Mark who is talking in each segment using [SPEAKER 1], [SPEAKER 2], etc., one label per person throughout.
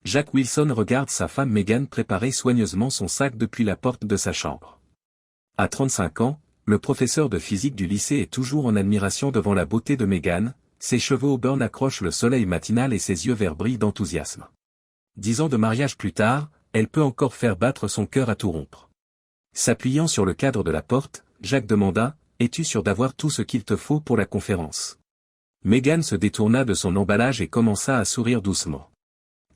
[SPEAKER 1] Jack Wilson regarde sa femme Megan préparer soigneusement son sac depuis la porte de sa chambre. À 35 ans, le professeur de physique du lycée est toujours en admiration devant la beauté de Megan, ses cheveux au burn accrochent le soleil matinal et ses yeux verts brillent d'enthousiasme. 10 ans de mariage plus tard, elle peut encore faire battre son cœur à tout rompre. S'appuyant sur le cadre de la porte, Jack demanda, « Es-tu sûr d'avoir tout ce qu'il te faut pour la conférence ?» Megan se détourna de son emballage et commença à sourire doucement.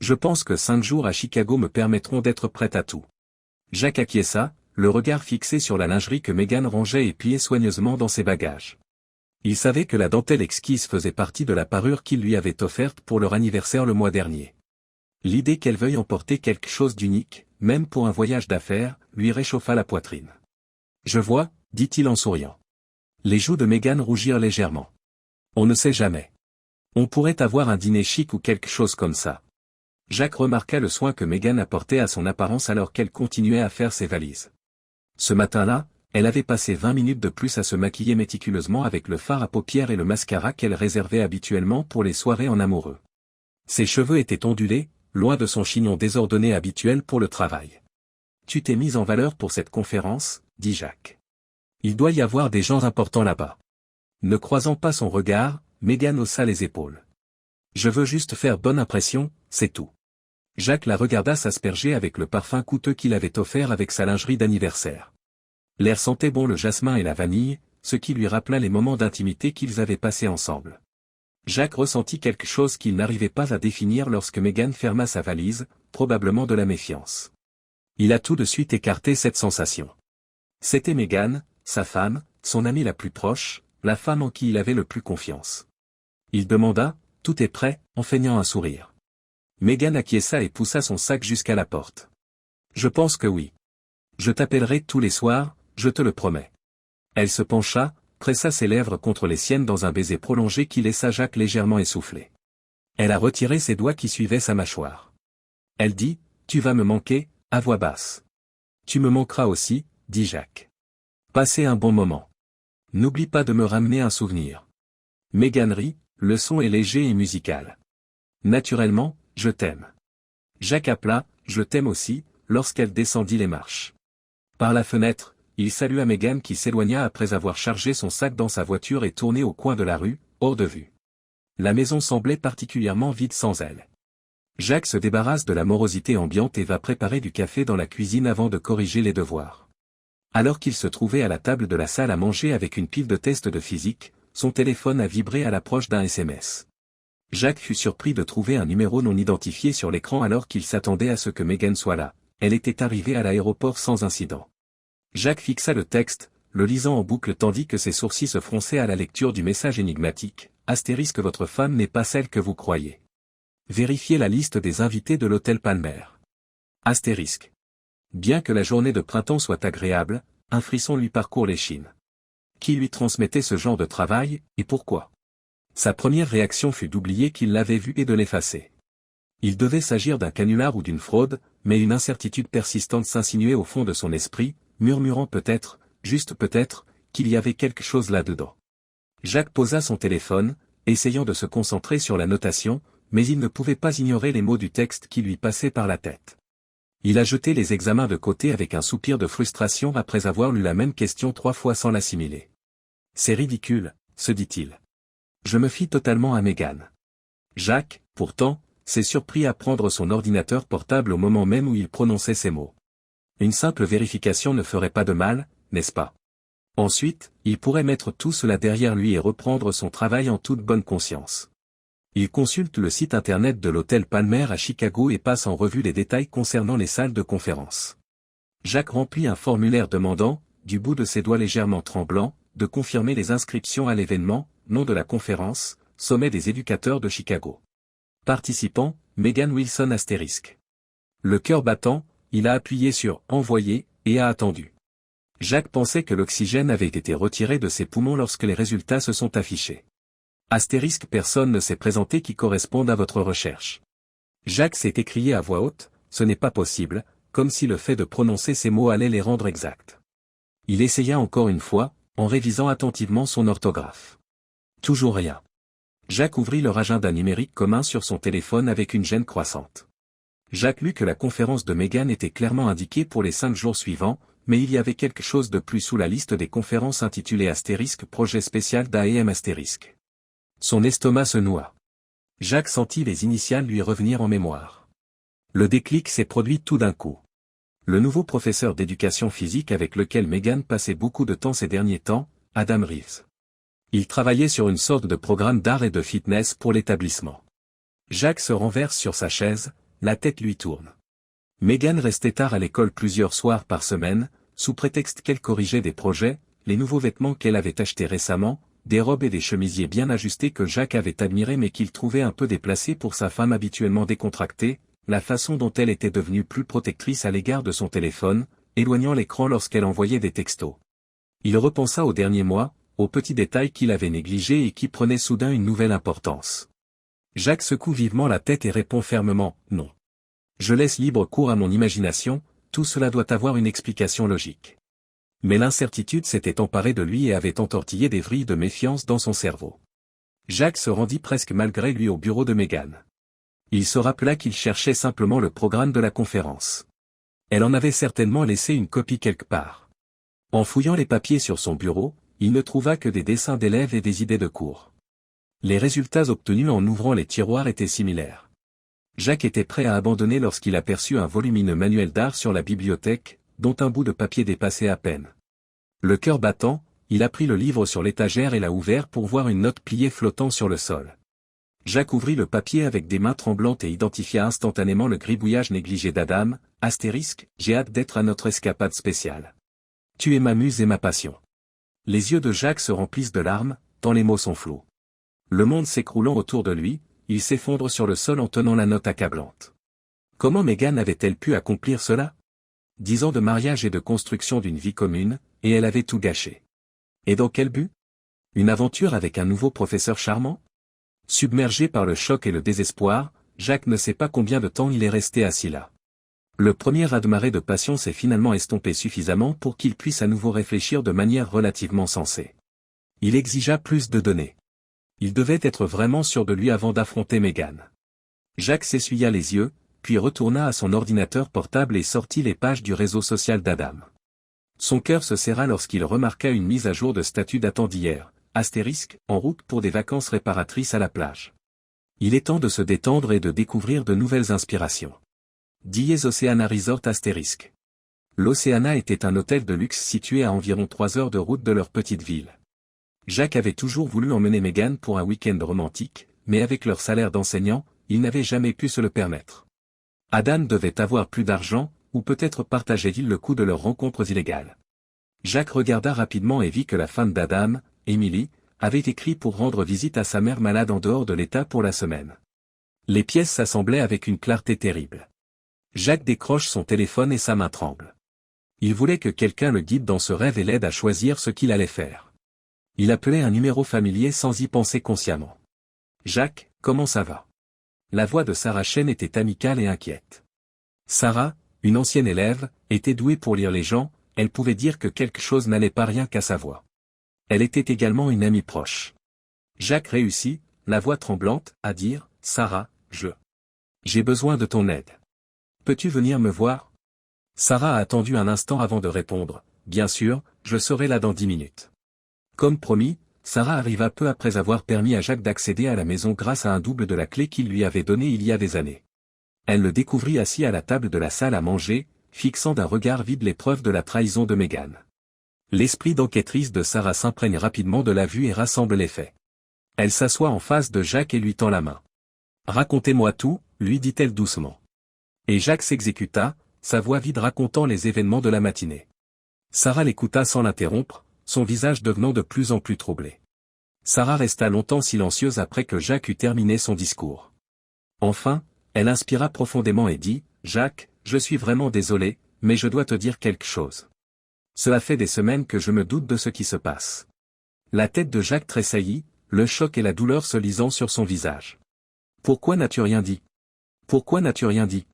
[SPEAKER 1] « Je pense que 5 jours à Chicago me permettront d'être prête à tout. » Jack acquiesça, le regard fixé sur la lingerie que Megan rangeait et pliait soigneusement dans ses bagages. Il savait que la dentelle exquise faisait partie de la parure qu'il lui avait offerte pour leur anniversaire le mois dernier. L'idée qu'elle veuille emporter quelque chose d'unique, même pour un voyage d'affaires, lui réchauffa la poitrine. « Je vois, » dit-il en souriant. Les joues de Megan rougirent légèrement. « On ne sait jamais. On pourrait avoir un dîner chic ou quelque chose comme ça. » Jack remarqua le soin que Megan apportait à son apparence alors qu'elle continuait à faire ses valises. Ce matin-là, elle avait passé 20 minutes de plus à se maquiller méticuleusement avec le fard à paupières et le mascara qu'elle réservait habituellement pour les soirées en amoureux. Ses cheveux étaient ondulés, loin de son chignon désordonné habituel pour le travail. « Tu t'es mise en valeur pour cette conférence ?» dit Jack. « Il doit y avoir des gens importants là-bas. » Ne croisant pas son regard, Megan haussa les épaules. « Je veux juste faire bonne impression, c'est tout. » Jack la regarda s'asperger avec le parfum coûteux qu'il avait offert avec sa lingerie d'anniversaire. L'air sentait bon le jasmin et la vanille, ce qui lui rappela les moments d'intimité qu'ils avaient passés ensemble. Jack ressentit quelque chose qu'il n'arrivait pas à définir lorsque Megan ferma sa valise, probablement de la méfiance. Il a tout de suite écarté cette sensation. C'était Megan, sa femme, son amie la plus proche, la femme en qui il avait le plus confiance. Il demanda, « Tout est prêt ?» en feignant un sourire. Megan acquiesça et poussa son sac jusqu'à la porte. « Je pense que oui. Je t'appellerai tous les soirs, je te le promets. » Elle se pencha, pressa ses lèvres contre les siennes dans un baiser prolongé qui laissa Jack légèrement essoufflé. Elle a retiré ses doigts qui suivaient sa mâchoire. Elle dit, « Tu vas me manquer ?» à voix basse. « Tu me manqueras aussi, » dit Jack. « Passez un bon moment. N'oublie pas de me ramener un souvenir. » Megan rit, le son est léger et musical. « Naturellement, je t'aime. » Jack appela, « Je t'aime aussi », lorsqu'elle descendit les marches. Par la fenêtre, il salua Megan qui s'éloigna après avoir chargé son sac dans sa voiture et tourné au coin de la rue, hors de vue. La maison semblait particulièrement vide sans elle. Jack se débarrasse de la morosité ambiante et va préparer du café dans la cuisine avant de corriger les devoirs. Alors qu'il se trouvait à la table de la salle à manger avec une pile de tests de physique, son téléphone a vibré à l'approche d'un SMS. Jack fut surpris de trouver un numéro non identifié sur l'écran alors qu'il s'attendait à ce que Megan soit là. Elle était arrivée à l'aéroport sans incident. Jack fixa le texte, le lisant en boucle tandis que ses sourcils se fronçaient à la lecture du message énigmatique, « Astérisque votre femme n'est pas celle que vous croyez. Vérifiez la liste des invités de l'hôtel Palmer. » Astérisque. Bien que la journée de printemps soit agréable, un frisson lui parcourt l'échine. Qui lui transmettait ce genre de travail, et pourquoi? Sa première réaction fut d'oublier qu'il l'avait vu et de l'effacer. Il devait s'agir d'un canular ou d'une fraude, mais une incertitude persistante s'insinuait au fond de son esprit, murmurant peut-être, juste peut-être, qu'il y avait quelque chose là-dedans. Jack posa son téléphone, essayant de se concentrer sur la notation, mais il ne pouvait pas ignorer les mots du texte qui lui passaient par la tête. Il a jeté les examens de côté avec un soupir de frustration après avoir lu la même question 3 fois sans l'assimiler. « C'est ridicule », se dit-il. Je me fie totalement à Megan. Jack, pourtant, s'est surpris à prendre son ordinateur portable au moment même où il prononçait ces mots. Une simple vérification ne ferait pas de mal, n'est-ce pas? Ensuite, il pourrait mettre tout cela derrière lui et reprendre son travail en toute bonne conscience. Il consulte le site internet de l'hôtel Palmer à Chicago et passe en revue les détails concernant les salles de conférence. Jack remplit un formulaire demandant, du bout de ses doigts légèrement tremblants, de confirmer les inscriptions à l'événement, nom de la conférence, sommet des éducateurs de Chicago. Participant, Megan Wilson astérisque. Le cœur battant, il a appuyé sur « Envoyer » et a attendu. Jack pensait que l'oxygène avait été retiré de ses poumons lorsque les résultats se sont affichés. Astérisque personne ne s'est présenté qui corresponde à votre recherche. Jack s'est écrié à voix haute, ce n'est pas possible, comme si le fait de prononcer ces mots allait les rendre exacts. Il essaya encore une fois, en révisant attentivement son orthographe. Toujours rien. Jack ouvrit leur agenda numérique commun sur son téléphone avec une gêne croissante. Jacques lut que la conférence de Meghan était clairement indiquée pour les 5 jours suivants, mais il y avait quelque chose de plus sous la liste des conférences intitulée * projet spécial d'AEM *. Son estomac se noua. Jacques sentit les initiales lui revenir en mémoire. Le déclic s'est produit tout d'un coup. Le nouveau professeur d'éducation physique avec lequel Meghan passait beaucoup de temps ces derniers temps, Adam Reeves. Il travaillait sur une sorte de programme d'art et de fitness pour l'établissement. Jacques se renverse sur sa chaise, la tête lui tourne. Meghan restait tard à l'école plusieurs soirs par semaine, sous prétexte qu'elle corrigeait des projets, les nouveaux vêtements qu'elle avait achetés récemment, des robes et des chemisiers bien ajustés que Jacques avait admirés mais qu'il trouvait un peu déplacés pour sa femme habituellement décontractée, la façon dont elle était devenue plus protectrice à l'égard de son téléphone, éloignant l'écran lorsqu'elle envoyait des textos. Il repensa aux derniers mois, aux petits détails qu'il avait négligés et qui prenaient soudain une nouvelle importance. Jacques secoue vivement la tête et répond fermement « Non. Je laisse libre cours à mon imagination, tout cela doit avoir une explication logique. » Mais l'incertitude s'était emparée de lui et avait entortillé des vrilles de méfiance dans son cerveau. Jacques se rendit presque malgré lui au bureau de Meghan. Il se rappela qu'il cherchait simplement le programme de la conférence. Elle en avait certainement laissé une copie quelque part. En fouillant les papiers sur son bureau, il ne trouva que des dessins d'élèves et des idées de cours. Les résultats obtenus en ouvrant les tiroirs étaient similaires. Jacques était prêt à abandonner lorsqu'il aperçut un volumineux manuel d'art sur la bibliothèque, dont un bout de papier dépassait à peine. Le cœur battant, il a pris le livre sur l'étagère et l'a ouvert pour voir une note pliée flottant sur le sol. Jacques ouvrit le papier avec des mains tremblantes et identifia instantanément le gribouillage négligé d'Adam, *, j'ai hâte d'être à notre escapade spéciale. Tu es ma muse et ma passion. Les yeux de Jacques se remplissent de larmes, tant les mots sont flous. Le monde s'écroulant autour de lui, il s'effondre sur le sol en tenant la note accablante. Comment Meghan avait-elle pu accomplir cela? 10 ans de mariage et de construction d'une vie commune, et elle avait tout gâché. Et dans quel but? Une aventure avec un nouveau professeur charmant? Submergé par le choc et le désespoir, Jacques ne sait pas combien de temps il est resté assis là. Le premier raz-de-marée de passion s'est finalement estompé suffisamment pour qu'il puisse à nouveau réfléchir de manière relativement sensée. Il exigea plus de données. Il devait être vraiment sûr de lui avant d'affronter Meghan. Jacques s'essuya les yeux, puis retourna à son ordinateur portable et sortit les pages du réseau social d'Adam. Son cœur se serra lorsqu'il remarqua une mise à jour de statut datant d'hier, * en route pour des vacances réparatrices à la plage. Il est temps de se détendre et de découvrir de nouvelles inspirations. Diez Oceana Resort *. L'Oceana était un hôtel de luxe situé à environ 3 heures de route de leur petite ville. Jacques avait toujours voulu emmener Meghan pour un week-end romantique, mais avec leur salaire d'enseignant, il n'avait jamais pu se le permettre. Adam devait avoir plus d'argent, ou peut-être partageait-il le coût de leurs rencontres illégales. Jacques regarda rapidement et vit que la femme d'Adam, Emily, avait écrit pour rendre visite à sa mère malade en dehors de l'État pour la semaine. Les pièces s'assemblaient avec une clarté terrible. Jacques décroche son téléphone et sa main tremble. Il voulait que quelqu'un le guide dans ce rêve et l'aide à choisir ce qu'il allait faire. Il appelait un numéro familier sans y penser consciemment. « Jacques, comment ça va ?» La voix de Sarah Chen était amicale et inquiète. Sarah, une ancienne élève, était douée pour lire les gens, elle pouvait dire que quelque chose n'allait pas rien qu'à sa voix. Elle était également une amie proche. Jacques réussit, la voix tremblante, à dire « Sarah, j'ai besoin de ton aide. Peux-tu venir me voir ?» Sarah a attendu un instant avant de répondre « Bien sûr, je serai là dans 10 minutes. » Comme promis, Sarah arriva peu après avoir permis à Jacques d'accéder à la maison grâce à un double de la clé qu'il lui avait donnée il y a des années. Elle le découvrit assis à la table de la salle à manger, fixant d'un regard vide les preuves de la trahison de Meghan. L'esprit d'enquêtrice de Sarah s'imprègne rapidement de la vue et rassemble les faits. Elle s'assoit en face de Jacques et lui tend la main. « Racontez-moi tout », lui dit-elle doucement. Et Jacques s'exécuta, sa voix vide racontant les événements de la matinée. Sarah l'écouta sans l'interrompre, son visage devenant de plus en plus troublé. Sarah resta longtemps silencieuse après que Jacques eut terminé son discours. Enfin, elle inspira profondément et dit « Jacques, je suis vraiment désolé, mais je dois te dire quelque chose. Cela fait des semaines que je me doute de ce qui se passe. » La tête de Jacques tressaillit, le choc et la douleur se lisant sur son visage. « Pourquoi n'as-tu rien dit? Pourquoi n'as-tu rien dit ?»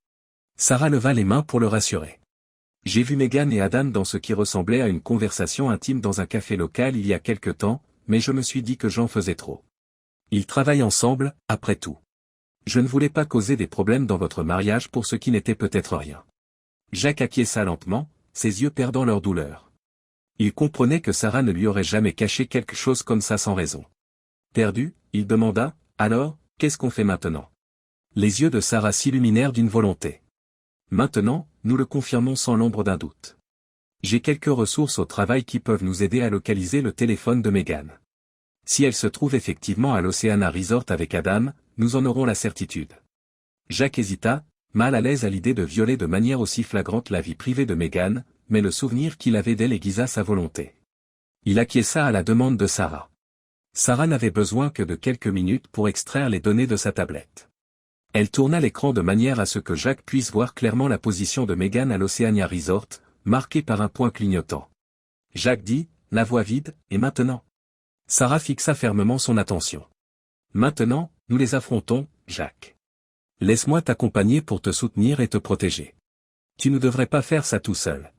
[SPEAKER 1] Sarah leva les mains pour le rassurer. « J'ai vu Meghan et Adam dans ce qui ressemblait à une conversation intime dans un café local il y a quelque temps, mais je me suis dit que j'en faisais trop. Ils travaillent ensemble, après tout. Je ne voulais pas causer des problèmes dans votre mariage pour ce qui n'était peut-être rien. Jacques acquiesça lentement, ses yeux perdant leur douleur. Il comprenait que Sarah ne lui aurait jamais caché quelque chose comme ça sans raison. Perdu, il demanda, « Alors, qu'est-ce qu'on fait maintenant ?» Les yeux de Sarah s'illuminèrent d'une volonté. « Maintenant, nous le confirmons sans l'ombre d'un doute. J'ai quelques ressources au travail qui peuvent nous aider à localiser le téléphone de Meghan. Si elle se trouve effectivement à l'Oceana Resort avec Adam, nous en aurons la certitude. » Jacques hésita, mal à l'aise à l'idée de violer de manière aussi flagrante la vie privée de Meghan, mais le souvenir qu'il avait d'elle aiguisa sa volonté. Il acquiesça à la demande de Sarah. Sarah n'avait besoin que de quelques minutes pour extraire les données de sa tablette. Elle tourna l'écran de manière à ce que Jacques puisse voir clairement la position de Meghan à l'Oceania Resort, marquée par un point clignotant. Jacques dit, la voix vide, et maintenant. Sarah fixa fermement son attention. Maintenant, nous les affrontons, Jacques. Laisse-moi t'accompagner pour te soutenir et te protéger. Tu ne devrais pas faire ça tout seul.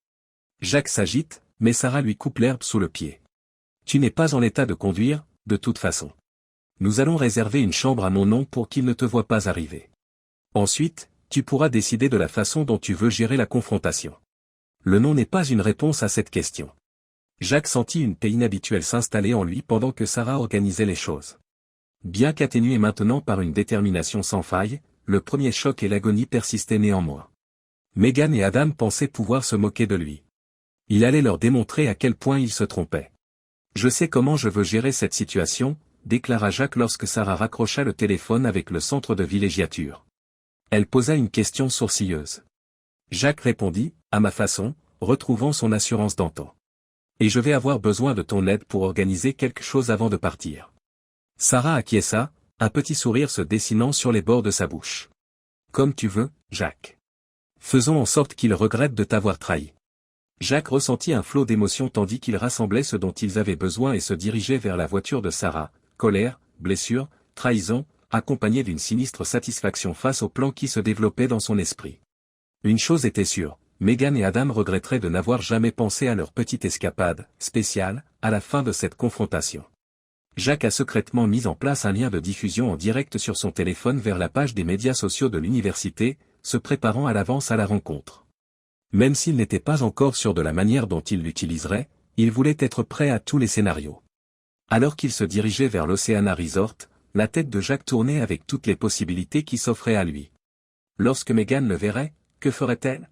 [SPEAKER 1] Jacques s'agite, mais Sarah lui coupe l'herbe sous le pied. Tu n'es pas en état de conduire, de toute façon. Nous allons réserver une chambre à mon nom pour qu'il ne te voie pas arriver. Ensuite, tu pourras décider de la façon dont tu veux gérer la confrontation. Le nom n'est pas une réponse à cette question. Jacques sentit une paix inhabituelle s'installer en lui pendant que Sarah organisait les choses. Bien qu'atténué maintenant par une détermination sans faille, le premier choc et l'agonie persistaient néanmoins. Meghan et Adam pensaient pouvoir se moquer de lui. Il allait leur démontrer à quel point il se trompait. « Je sais comment je veux gérer cette situation », déclara Jacques lorsque Sarah raccrocha le téléphone avec le centre de villégiature. Elle posa une question sourcilleuse. Jacques répondit, à ma façon, retrouvant son assurance d'antan. « Et je vais avoir besoin de ton aide pour organiser quelque chose avant de partir. » Sarah acquiesça, un petit sourire se dessinant sur les bords de sa bouche. « Comme tu veux, Jacques. Faisons en sorte qu'il regrette de t'avoir trahi. » Jacques ressentit un flot d'émotions tandis qu'il rassemblait ce dont ils avaient besoin et se dirigeait vers la voiture de Sarah, colère, blessure, trahison, accompagnée d'une sinistre satisfaction face au plan qui se développait dans son esprit. Une chose était sûre, Meghan et Adam regretteraient de n'avoir jamais pensé à leur petite escapade, spéciale, à la fin de cette confrontation. Jacques a secrètement mis en place un lien de diffusion en direct sur son téléphone vers la page des médias sociaux de l'université, se préparant à l'avance à la rencontre. Même s'il n'était pas encore sûr de la manière dont il l'utiliserait, il voulait être prêt à tous les scénarios. Alors qu'il se dirigeait vers l'Oceana Resort, la tête de Jacques tournait avec toutes les possibilités qui s'offraient à lui. Lorsque Meghan le verrait, que ferait-elle?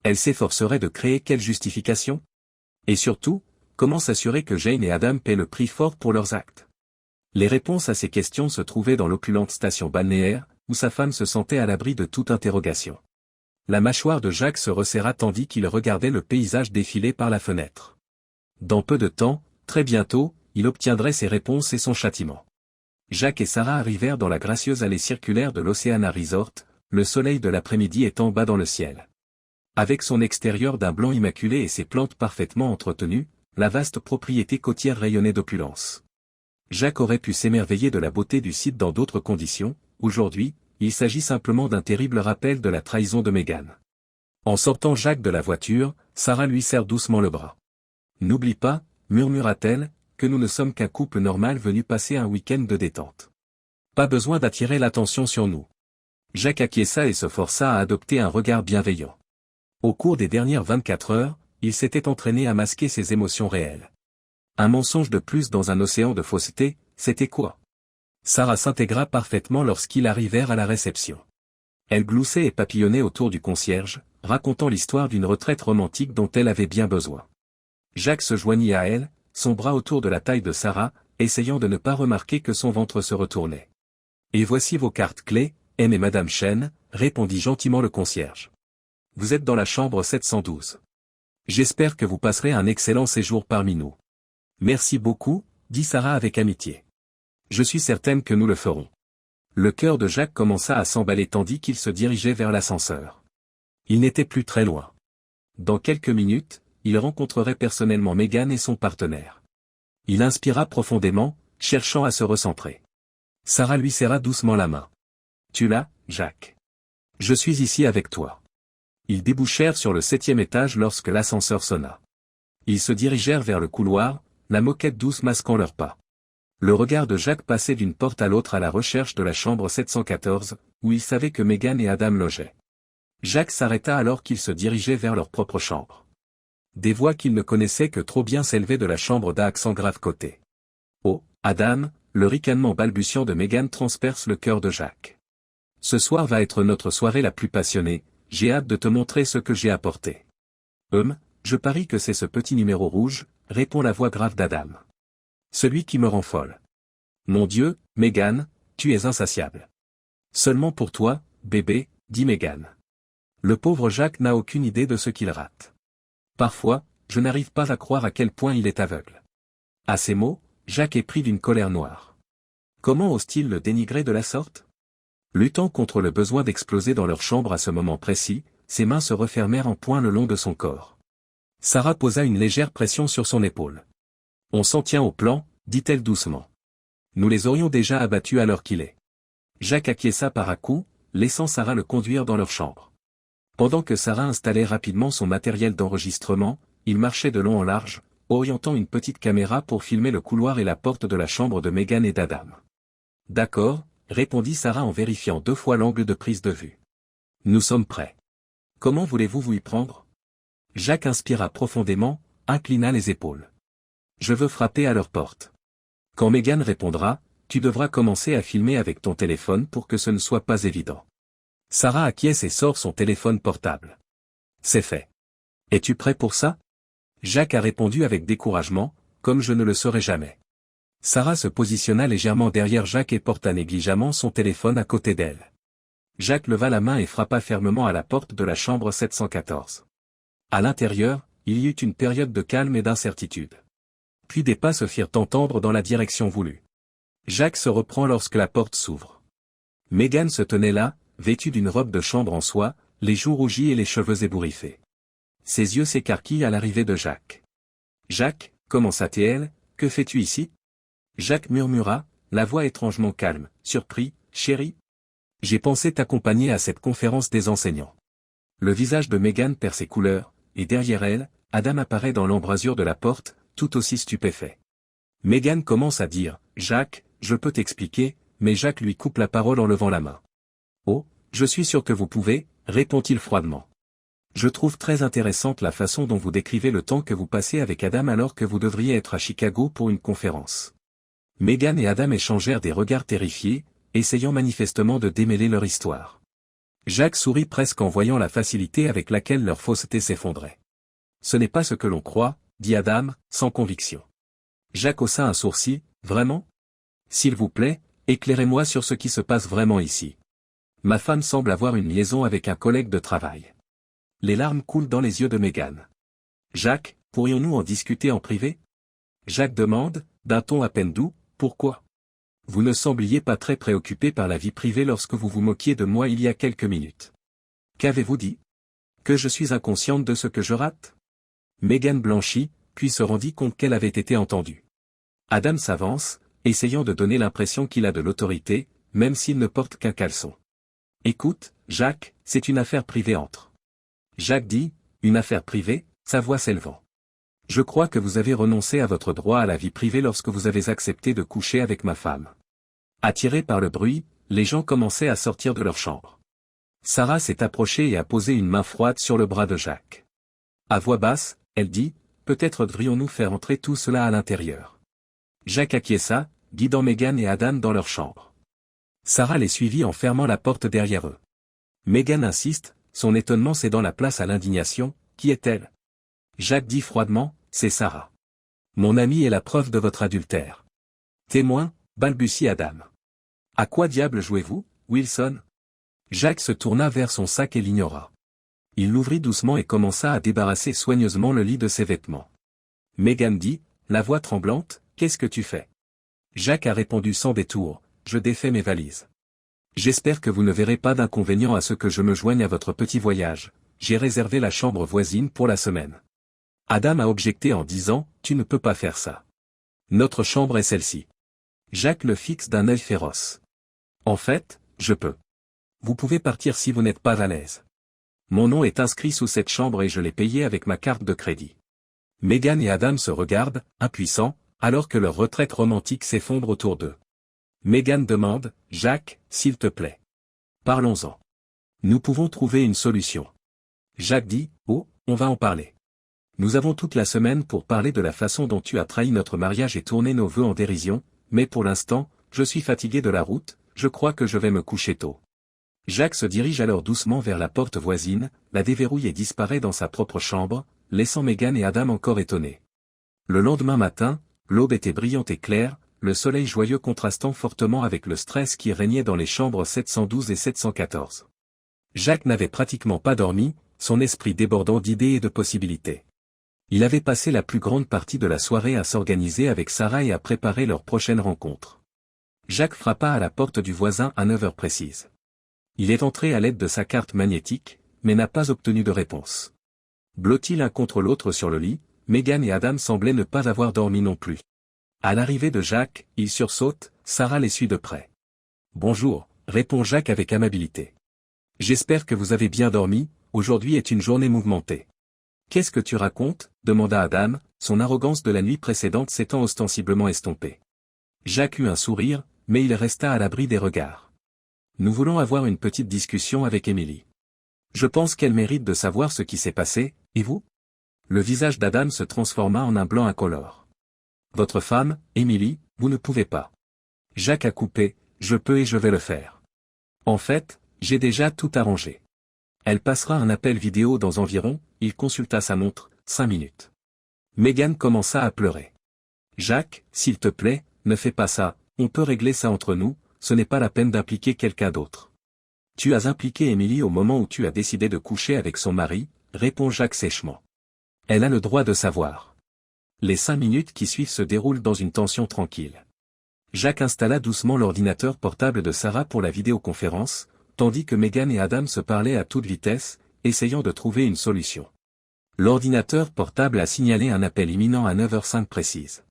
[SPEAKER 1] Elle s'efforcerait de créer quelle justification? Et surtout, comment s'assurer que Jane et Adam paient le prix fort pour leurs actes? Les réponses à ces questions se trouvaient dans l'opulente station balnéaire, où sa femme se sentait à l'abri de toute interrogation. La mâchoire de Jacques se resserra tandis qu'il regardait le paysage défiler par la fenêtre. Dans peu de temps, très bientôt, il obtiendrait ses réponses et son châtiment. Jacques et Sarah arrivèrent dans la gracieuse allée circulaire de l'Oceana Resort, le soleil de l'après-midi étant bas dans le ciel. Avec son extérieur d'un blanc immaculé et ses plantes parfaitement entretenues, la vaste propriété côtière rayonnait d'opulence. Jacques aurait pu s'émerveiller de la beauté du site dans d'autres conditions, aujourd'hui, il s'agit simplement d'un terrible rappel de la trahison de Meghan. En sortant Jacques de la voiture, Sarah lui serre doucement le bras. « N'oublie pas, murmura-t-elle, que nous ne sommes qu'un couple normal venu passer un week-end de détente. Pas besoin d'attirer l'attention sur nous. » Jacques acquiesça et se força à adopter un regard bienveillant. Au cours des dernières 24 heures, il s'était entraîné à masquer ses émotions réelles. Un mensonge de plus dans un océan de fausseté, c'était quoi? Sarah s'intégra parfaitement lorsqu'ils arrivèrent à la réception. Elle gloussait et papillonnait autour du concierge, racontant l'histoire d'une retraite romantique dont elle avait bien besoin. Jacques se joignit à elle, son bras autour de la taille de Sarah, essayant de ne pas remarquer que son ventre se retournait. « Et voici vos cartes clés, M et Madame Chen, » répondit gentiment le concierge. « Vous êtes dans la chambre 712. J'espère que vous passerez un excellent séjour parmi nous. » « Merci beaucoup, » dit Sarah avec amitié. « Je suis certaine que nous le ferons. » Le cœur de Jacques commença à s'emballer tandis qu'il se dirigeait vers l'ascenseur. Il n'était plus très loin. Dans quelques minutes, il rencontrerait personnellement Meghan et son partenaire. Il inspira profondément, cherchant à se recentrer. Sarah lui serra doucement la main. « Tu l'as, Jacques. Je suis ici avec toi. » Ils débouchèrent sur le 7e étage lorsque l'ascenseur sonna. Ils se dirigèrent vers le couloir, la moquette douce masquant leurs pas. Le regard de Jacques passait d'une porte à l'autre à la recherche de la chambre 714, où il savait que Meghan et Adam logeaient. Jacques s'arrêta alors qu'ils se dirigeaient vers leur propre chambre. Des voix qu'il ne connaissait que trop bien s'élevaient de la chambre d'à accent grave côté. Oh, Adam, le ricanement balbutiant de Meghan transperce le cœur de Jacques. Ce soir va être notre soirée la plus passionnée, j'ai hâte de te montrer ce que j'ai apporté. Je parie que c'est ce petit numéro rouge, répond la voix grave d'Adam. Celui qui me rend folle. Mon Dieu, Meghan, tu es insatiable. Seulement pour toi, bébé, dit Meghan. Le pauvre Jacques n'a aucune idée de ce qu'il rate. Parfois, je n'arrive pas à croire à quel point il est aveugle. À ces mots, Jacques est pris d'une colère noire. Comment ose-t-il le dénigrer de la sorte? Luttant contre le besoin d'exploser dans leur chambre à ce moment précis, ses mains se refermèrent en poing le long de son corps. Sarah posa une légère pression sur son épaule. On s'en tient au plan, dit-elle doucement. Nous les aurions déjà abattus à l'heure qu'il est. Jacques acquiesça par à-coups, laissant Sarah le conduire dans leur chambre. Pendant que Sarah installait rapidement son matériel d'enregistrement, il marchait de long en large, orientant une petite caméra pour filmer le couloir et la porte de la chambre de Meghan et d'Adam. D'accord, répondit Sarah en vérifiant 2 fois l'angle de prise de vue. Nous sommes prêts. Comment voulez-vous vous y prendre? Jacques inspira profondément, inclina les épaules. Je veux frapper à leur porte. Quand Meghan répondra, tu devras commencer à filmer avec ton téléphone pour que ce ne soit pas évident. Sarah acquiesce et sort son téléphone portable. C'est fait. Es-tu prêt pour ça? Jacques a répondu avec découragement, comme je ne le serai jamais. Sarah se positionna légèrement derrière Jacques et porta négligemment son téléphone à côté d'elle. Jacques leva la main et frappa fermement à la porte de la chambre 714. À l'intérieur, il y eut une période de calme et d'incertitude. Puis des pas se firent entendre dans la direction voulue. Jacques se reprend lorsque la porte s'ouvre. Meghan se tenait là, vêtue d'une robe de chambre en soie, les joues rougies et les cheveux ébouriffés. Ses yeux s'écarquillent à l'arrivée de Jacques. « Jacques, commença-t-elle, que fais-tu ici ?» Jacques murmura, la voix étrangement calme, surpris, « Chérie ? J'ai pensé t'accompagner à cette conférence des enseignants. » Le visage de Meghan perd ses couleurs, et derrière elle, Adam apparaît dans l'embrasure de la porte, tout aussi stupéfait. Meghan commence à dire, « Jacques, je peux t'expliquer », mais Jacques lui coupe la parole en levant la main. « Oh, je suis sûr que vous pouvez, » répond-il froidement. « Je trouve très intéressante la façon dont vous décrivez le temps que vous passez avec Adam alors que vous devriez être à Chicago pour une conférence. » Meghan et Adam échangèrent des regards terrifiés, essayant manifestement de démêler leur histoire. Jacques sourit presque en voyant la facilité avec laquelle leur fausseté s'effondrait. « Ce n'est pas ce que l'on croit, » dit Adam, sans conviction. Jacques haussa un sourcil, « Vraiment ? S'il vous plaît, éclairez-moi sur ce qui se passe vraiment ici. Ma femme semble avoir une liaison avec un collègue de travail. » Les larmes coulent dans les yeux de Meghan. « Jacques, pourrions-nous en discuter en privé ?» Jacques demande, d'un ton à peine doux, « Pourquoi ? Vous ne sembliez pas très préoccupé par la vie privée lorsque vous vous moquiez de moi il y a quelques minutes. Qu'avez-vous dit? Que je suis inconsciente de ce que je rate? » Meghan blanchit, puis se rendit compte qu'elle avait été entendue. Adam s'avance, essayant de donner l'impression qu'il a de l'autorité, même s'il ne porte qu'un caleçon. « Écoute, Jacques, c'est une affaire privée entre. » Jacques dit, « Une affaire privée ?» sa voix s'élevant. « Je crois que vous avez renoncé à votre droit à la vie privée lorsque vous avez accepté de coucher avec ma femme. » Attirés par le bruit, les gens commençaient à sortir de leur chambre. Sarah s'est approchée et a posé une main froide sur le bras de Jacques. À voix basse, elle dit, « Peut-être devrions-nous faire entrer tout cela à l'intérieur. » Jacques acquiesça, guidant Meghan et Adam dans leur chambre. Sarah les suivit en fermant la porte derrière eux. Meghan insiste, son étonnement cédant la place à l'indignation, « Qui est-elle » Jacques dit froidement, « C'est Sarah. Mon amie est la preuve de votre adultère. » Témoin, balbutie Adam. « À quoi diable jouez-vous, Wilson ?» Jacques se tourna vers son sac et l'ignora. Il l'ouvrit doucement et commença à débarrasser soigneusement le lit de ses vêtements. Meghan dit, la voix tremblante, « Qu'est-ce que tu fais ?» Jacques a répondu sans détour, « Je défais mes valises. J'espère que vous ne verrez pas d'inconvénient à ce que je me joigne à votre petit voyage, j'ai réservé la chambre voisine pour la semaine. » Adam a objecté en disant, « Tu ne peux pas faire ça. Notre chambre est celle-ci. » Jacques le fixe d'un œil féroce. « En fait, je peux. Vous pouvez partir si vous n'êtes pas à l'aise. Mon nom est inscrit sous cette chambre et je l'ai payé avec ma carte de crédit. » Meghan et Adam se regardent, impuissants, alors que leur retraite romantique s'effondre autour d'eux. Meghan demande, Jacques, s'il te plaît. Parlons-en. Nous pouvons trouver une solution. Jacques dit, oh, on va en parler. Nous avons toute la semaine pour parler de la façon dont tu as trahi notre mariage et tourné nos vœux en dérision, mais pour l'instant, je suis fatigué de la route, je crois que je vais me coucher tôt. Jacques se dirige alors doucement vers la porte voisine, la déverrouille et disparaît dans sa propre chambre, laissant Meghan et Adam encore étonnés. Le lendemain matin, l'aube était brillante et claire, le soleil joyeux contrastant fortement avec le stress qui régnait dans les chambres 712 et 714. Jacques n'avait pratiquement pas dormi, son esprit débordant d'idées et de possibilités. Il avait passé la plus grande partie de la soirée à s'organiser avec Sarah et à préparer leur prochaine rencontre. Jacques frappa à la porte du voisin à 9 heures précises. Il est entré à l'aide de sa carte magnétique, mais n'a pas obtenu de réponse. Blottis l'un contre l'autre sur le lit, Meghan et Adam semblaient ne pas avoir dormi non plus. À l'arrivée de Jacques, il sursaute, Sarah les suit de près. « Bonjour », répond Jacques avec amabilité. « J'espère que vous avez bien dormi, aujourd'hui est une journée mouvementée. »« Qu'est-ce que tu racontes ?» demanda Adam, son arrogance de la nuit précédente s'étant ostensiblement estompée. Jacques eut un sourire, mais il resta à l'abri des regards. « Nous voulons avoir une petite discussion avec Emily. Je pense qu'elle mérite de savoir ce qui s'est passé, et vous ?» Le visage d'Adam se transforma en un blanc incolore. « Votre femme, Emily, vous ne pouvez pas. » Jacques a coupé, « Je peux et je vais le faire. En fait, j'ai déjà tout arrangé. Elle passera un appel vidéo dans environ, il consulta sa montre, 5 minutes. » Meghan commença à pleurer. « Jacques, s'il te plaît, ne fais pas ça, on peut régler ça entre nous, ce n'est pas la peine d'impliquer quelqu'un d'autre. » « Tu as impliqué Emily au moment où tu as décidé de coucher avec son mari, répond Jacques sèchement. Elle a le droit de savoir. Les 5 minutes qui suivent se déroulent dans une tension tranquille. Jacques installa doucement l'ordinateur portable de Sarah pour la vidéoconférence, tandis que Meghan et Adam se parlaient à toute vitesse, essayant de trouver une solution. L'ordinateur portable a signalé un appel imminent à 9h05 précise.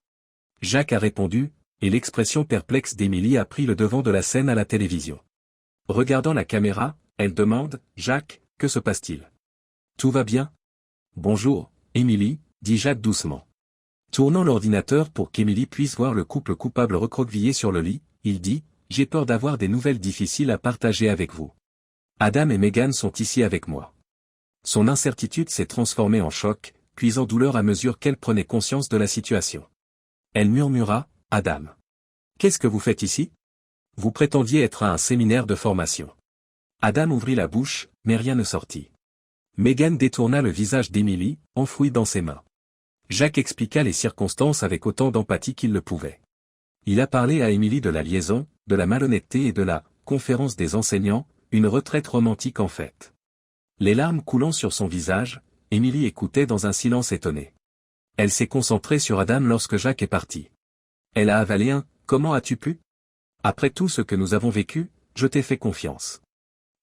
[SPEAKER 1] Jacques a répondu, et l'expression perplexe d'Emily a pris le devant de la scène à la télévision. Regardant la caméra, elle demande, « Jacques, que se passe-t-il ? Tout va bien ? » « Bonjour, Emily, dit Jacques doucement. Tournant l'ordinateur pour qu'Emily puisse voir le couple coupable recroquevillé sur le lit, il dit, « J'ai peur d'avoir des nouvelles difficiles à partager avec vous. Adam et Meghan sont ici avec moi. » Son incertitude s'est transformée en choc, puis en douleur à mesure qu'elle prenait conscience de la situation. Elle murmura, « Adam. Qu'est-ce que vous faites ici ? Vous prétendiez être à un séminaire de formation. » Adam ouvrit la bouche, mais rien ne sortit. Meghan détourna le visage d'Emily, enfoui dans ses mains. Jacques expliqua les circonstances avec autant d'empathie qu'il le pouvait. Il a parlé à Emily de la liaison, de la malhonnêteté et de la « conférence des enseignants », une retraite romantique en fait. Les larmes coulant sur son visage, Emily écoutait dans un silence étonné. Elle s'est concentrée sur Adam lorsque Jacques est parti. Elle a avalé un « Comment as-tu pu ? Après tout ce que nous avons vécu, je t'ai fait confiance. »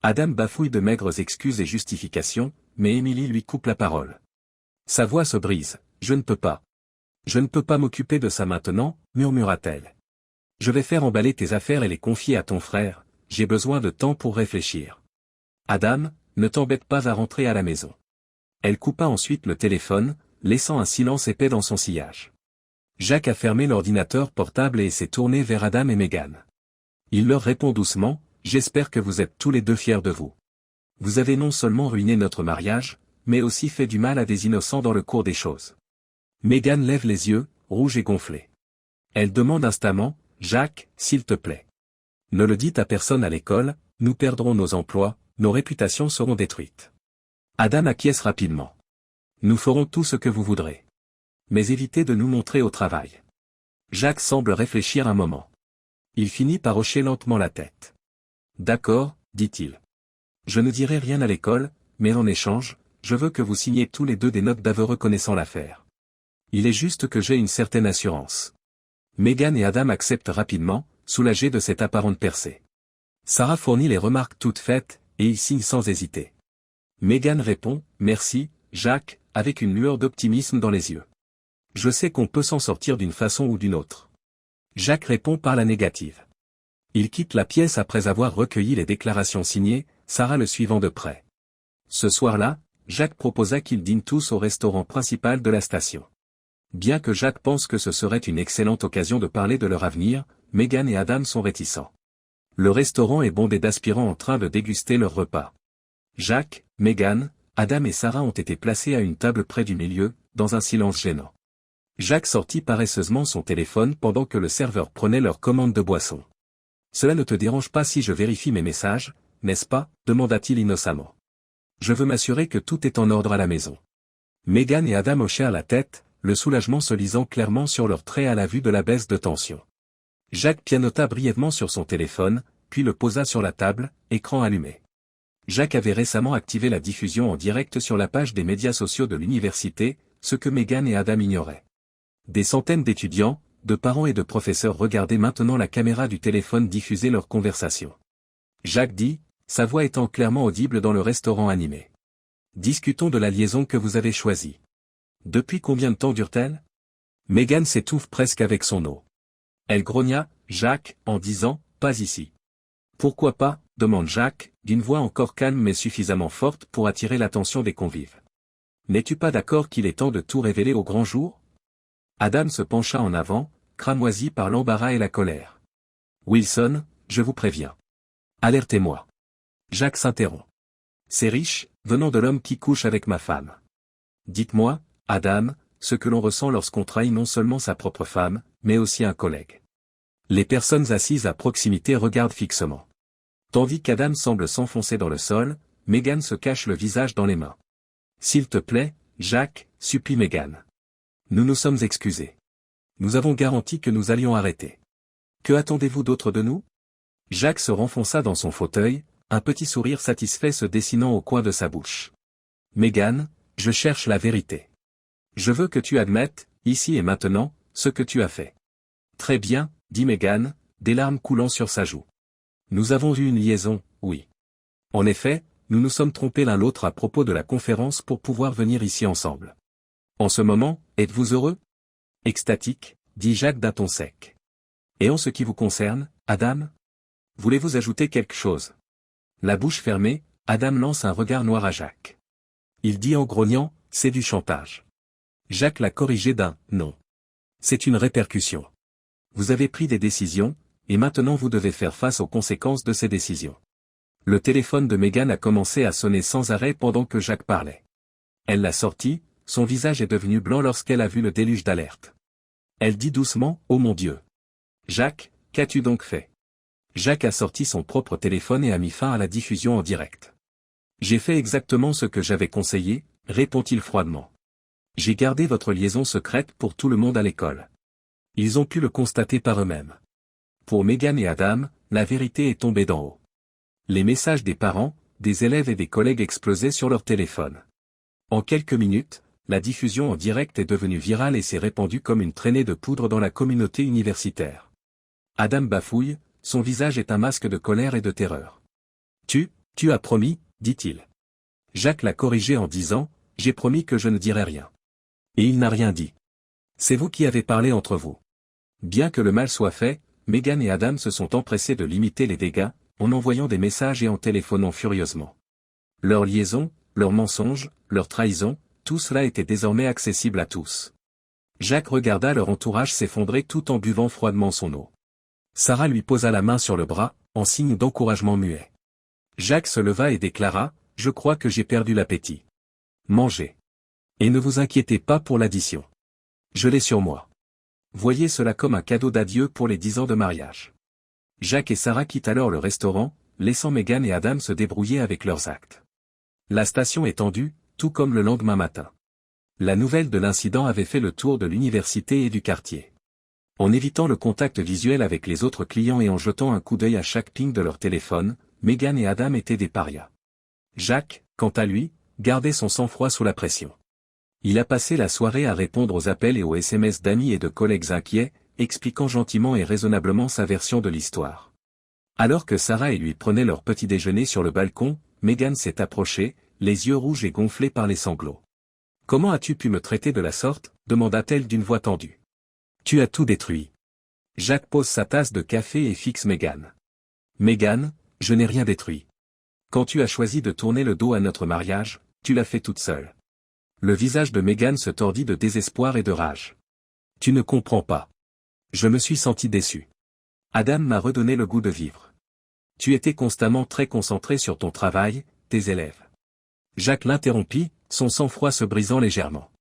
[SPEAKER 1] Adam bafouille de maigres excuses et justifications, mais Emily lui coupe la parole. Sa voix se brise. « Je ne peux pas. Je ne peux pas m'occuper de ça maintenant, » murmura-t-elle. « Je vais faire emballer tes affaires et les confier à ton frère, j'ai besoin de temps pour réfléchir. Adam, ne t'embête pas à rentrer à la maison. » Elle coupa ensuite le téléphone, laissant un silence épais dans son sillage. Jacques a fermé l'ordinateur portable et s'est tourné vers Adam et Meghan. Il leur répond doucement, « J'espère que vous êtes tous les deux fiers de vous. Vous avez non seulement ruiné notre mariage, mais aussi fait du mal à des innocents dans le cours des choses. » Meghan lève les yeux, rouge et gonflée. Elle demande instamment, « Jacques, s'il te plaît. Ne le dites à personne à l'école, nous perdrons nos emplois, nos réputations seront détruites. » Adam acquiesce rapidement. « Nous ferons tout ce que vous voudrez. Mais évitez de nous montrer au travail. » Jacques semble réfléchir un moment. Il finit par hocher lentement la tête. « D'accord, dit-il. Je ne dirai rien à l'école, mais en échange, je veux que vous signiez tous les deux des notes d'aveu reconnaissant l'affaire. Il est juste que j'ai une certaine assurance. » Meghan et Adam acceptent rapidement, soulagés de cette apparente percée. Sarah fournit les remarques toutes faites, et ils signent sans hésiter. Meghan répond, « Merci, Jacques, avec une lueur d'optimisme dans les yeux. Je sais qu'on peut s'en sortir d'une façon ou d'une autre. » Jacques répond par la négative. Il quitte la pièce après avoir recueilli les déclarations signées, Sarah le suivant de près. Ce soir-là, Jacques proposa qu'ils dînent tous au restaurant principal de la station. Bien que Jacques pense que ce serait une excellente occasion de parler de leur avenir, Meghan et Adam sont réticents. Le restaurant est bondé d'aspirants en train de déguster leur repas. Jacques, Meghan, Adam et Sarah ont été placés à une table près du milieu, dans un silence gênant. Jacques sortit paresseusement son téléphone pendant que le serveur prenait leur commande de boisson. « Cela ne te dérange pas si je vérifie mes messages, n'est-ce pas ?» demanda-t-il innocemment. « Je veux m'assurer que tout est en ordre à la maison. » Meghan et Adam hochèrent la tête, le soulagement se lisant clairement sur leurs traits à la vue de la baisse de tension. Jacques pianota brièvement sur son téléphone, puis le posa sur la table, écran allumé. Jacques avait récemment activé la diffusion en direct sur la page des médias sociaux de l'université, ce que Meghan et Adam ignoraient. Des centaines d'étudiants, de parents et de professeurs regardaient maintenant la caméra du téléphone diffuser leur conversation. Jacques dit, sa voix étant clairement audible dans le restaurant animé. « Discutons de la liaison que vous avez choisie. Depuis combien de temps dure-t-elle » Meghan s'étouffe presque avec son eau. Elle grogna, Jacques, en disant, « Pas ici. » « Pourquoi pas ?» demande Jacques, d'une voix encore calme mais suffisamment forte pour attirer l'attention des convives. « N'es-tu pas d'accord qu'il est temps de tout révéler au grand jour ?» Adam se pencha en avant, cramoisi par l'embarras et la colère. « Wilson, je vous préviens. Alertez-moi. » Jacques s'interrompt. « C'est riche, venant de l'homme qui couche avec ma femme. Dites-moi, Adam, ce que l'on ressent lorsqu'on trahit non seulement sa propre femme, mais aussi un collègue. » Les personnes assises à proximité regardent fixement. Tandis qu'Adam semble s'enfoncer dans le sol, Meghan se cache le visage dans les mains. « S'il te plaît, Jacques, supplie Meghan. Nous nous sommes excusés. Nous avons garanti que nous allions arrêter. Que attendez-vous d'autre de nous ?» Jacques se renfonça dans son fauteuil, un petit sourire satisfait se dessinant au coin de sa bouche. « Meghan, je cherche la vérité. Je veux que tu admettes, ici et maintenant, ce que tu as fait. » « Très bien, » dit Meghan, des larmes coulant sur sa joue. « Nous avons eu une liaison, oui. En effet, nous nous sommes trompés l'un l'autre à propos de la conférence pour pouvoir venir ici ensemble. En ce moment, êtes-vous heureux ?» Extatique, dit Jacques d'un ton sec. « Et en ce qui vous concerne, Adam ? Voulez-vous ajouter quelque chose ?» La bouche fermée, Adam lance un regard noir à Jacques. Il dit en grognant, « C'est du chantage. » Jacques l'a corrigé d'un « non. C'est une répercussion. Vous avez pris des décisions, et maintenant vous devez faire face aux conséquences de ces décisions. » Le téléphone de Meghan a commencé à sonner sans arrêt pendant que Jacques parlait. Elle l'a sorti, son visage est devenu blanc lorsqu'elle a vu le déluge d'alerte. Elle dit doucement, « Oh mon Dieu. Jacques, qu'as-tu donc fait ?» Jacques a sorti son propre téléphone et a mis fin à la diffusion en direct. « J'ai fait exactement ce que j'avais conseillé, » répond-il froidement. « J'ai gardé votre liaison secrète pour tout le monde à l'école. Ils ont pu le constater par eux-mêmes. » Pour Meghan et Adam, la vérité est tombée d'en haut. Les messages des parents, des élèves et des collègues explosaient sur leur téléphone. En quelques minutes, la diffusion en direct est devenue virale et s'est répandue comme une traînée de poudre dans la communauté universitaire. Adam bafouille, son visage est un masque de colère et de terreur. « Tu as promis, » dit-il. Jacques l'a corrigé en disant, « J'ai promis que je ne dirai rien. » Et il n'a rien dit. C'est vous qui avez parlé entre vous. Bien que le mal soit fait, Meghan et Adam se sont empressés de limiter les dégâts, en envoyant des messages et en téléphonant furieusement. Leur liaison, leurs mensonges, leur trahison, tout cela était désormais accessible à tous. Jacques regarda leur entourage s'effondrer tout en buvant froidement son eau. Sarah lui posa la main sur le bras, en signe d'encouragement muet. Jacques se leva et déclara, « Je crois que j'ai perdu l'appétit. Mangez. Et ne vous inquiétez pas pour l'addition. Je l'ai sur moi. Voyez cela comme un cadeau d'adieu pour les 10 ans de mariage. » Jacques et Sarah quittent alors le restaurant, laissant Meghan et Adam se débrouiller avec leurs actes. La station est tendue, tout comme le lendemain matin. La nouvelle de l'incident avait fait le tour de l'université et du quartier. En évitant le contact visuel avec les autres clients et en jetant un coup d'œil à chaque ping de leur téléphone, Meghan et Adam étaient des parias. Jacques, quant à lui, gardait son sang-froid sous la pression. Il a passé la soirée à répondre aux appels et aux SMS d'amis et de collègues inquiets, expliquant gentiment et raisonnablement sa version de l'histoire. Alors que Sarah et lui prenaient leur petit déjeuner sur le balcon, Meghan s'est approchée, les yeux rouges et gonflés par les sanglots. « Comment as-tu pu me traiter de la sorte ?» demanda-t-elle d'une voix tendue. « Tu as tout détruit. » Jacques pose sa tasse de café et fixe Meghan. « Meghan, je n'ai rien détruit. Quand tu as choisi de tourner le dos à notre mariage, tu l'as fait toute seule. » Le visage de Meghan se tordit de désespoir et de rage. Tu ne comprends pas. Je me suis senti déçu. Adam m'a redonné le goût de vivre. Tu étais constamment très concentré sur ton travail, tes élèves. Jacques l'interrompit, son sang-froid se brisant légèrement.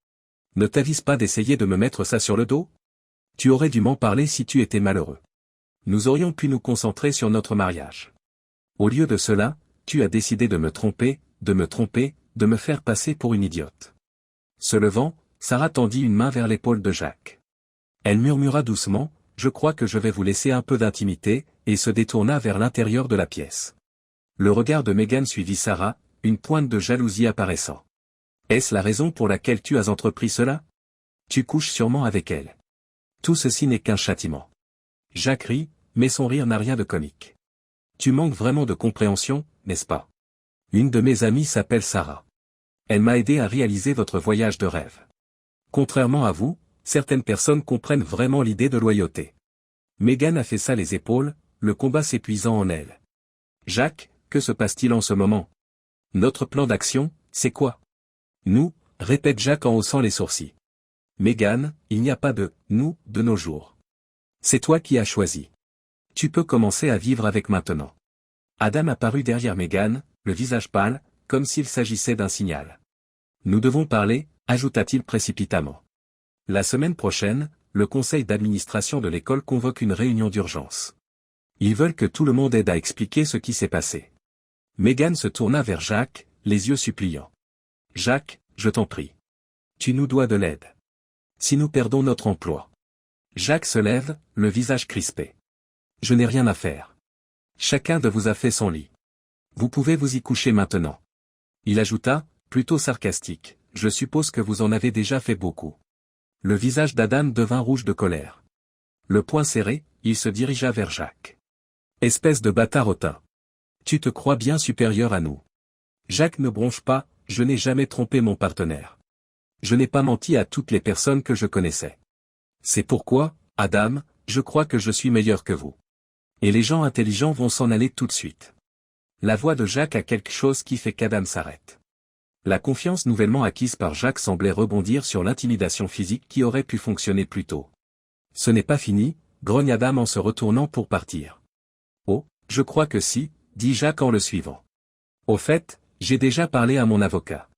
[SPEAKER 1] Ne t'avise pas d'essayer de me mettre ça sur le dos? Tu aurais dû m'en parler si tu étais malheureux. Nous aurions pu nous concentrer sur notre mariage. Au lieu de cela, tu as décidé de me tromper, de me faire passer pour une idiote. Se levant, Sarah tendit une main vers l'épaule de Jacques. Elle murmura doucement, « Je crois que je vais vous laisser un peu d'intimité », et se détourna vers l'intérieur de la pièce. Le regard de Megan suivit Sarah, une pointe de jalousie apparaissant. « Est-ce la raison pour laquelle tu as entrepris cela? Tu couches sûrement avec elle. Tout ceci n'est qu'un châtiment. » Jacques rit, mais son rire n'a rien de comique. « Tu manques vraiment de compréhension, n'est-ce pas? Une de mes amies s'appelle Sarah. Elle m'a aidé à réaliser votre voyage de rêve. Contrairement à vous, certaines personnes comprennent vraiment l'idée de loyauté. » Megan affaissa les épaules, le combat s'épuisant en elle. « Jacques, que se passe-t-il en ce moment? Notre plan d'action, c'est quoi? » « Nous, répète Jacques en haussant les sourcils. « Megan, il n'y a pas de « nous » de nos jours. C'est toi qui as choisi. Tu peux commencer à vivre avec maintenant. » Adam apparut derrière Megan, le visage pâle, comme s'il s'agissait d'un signal. « Nous devons parler, » ajouta-t-il précipitamment. La semaine prochaine, le conseil d'administration de l'école convoque une réunion d'urgence. Ils veulent que tout le monde aide à expliquer ce qui s'est passé. Megan se tourna vers Jacques, les yeux suppliants. « Jacques, je t'en prie. Tu nous dois de l'aide. Si nous perdons notre emploi. » Jacques se lève, le visage crispé. « Je n'ai rien à faire. Chacun de vous a fait son lit. Vous pouvez vous y coucher maintenant. » Il ajouta, plutôt sarcastique, « Je suppose que vous en avez déjà fait beaucoup. » Le visage d'Adam devint rouge de colère. Le poing serré, il se dirigea vers Jacques. « Espèce de bâtard hautain. Tu te crois bien supérieur à nous. Jacques ne bronche pas, je n'ai jamais trompé mon partenaire. Je n'ai pas menti à toutes les personnes que je connaissais. C'est pourquoi, Adam, je crois que je suis meilleur que vous. Et les gens intelligents vont s'en aller tout de suite. » La voix de Jacques a quelque chose qui fait qu'Adam s'arrête. La confiance nouvellement acquise par Jacques semblait rebondir sur l'intimidation physique qui aurait pu fonctionner plus tôt. « Ce n'est pas fini, » grogne Adam en se retournant pour partir. « Oh, je crois que si, » dit Jacques en le suivant. « Au fait, j'ai déjà parlé à mon avocat.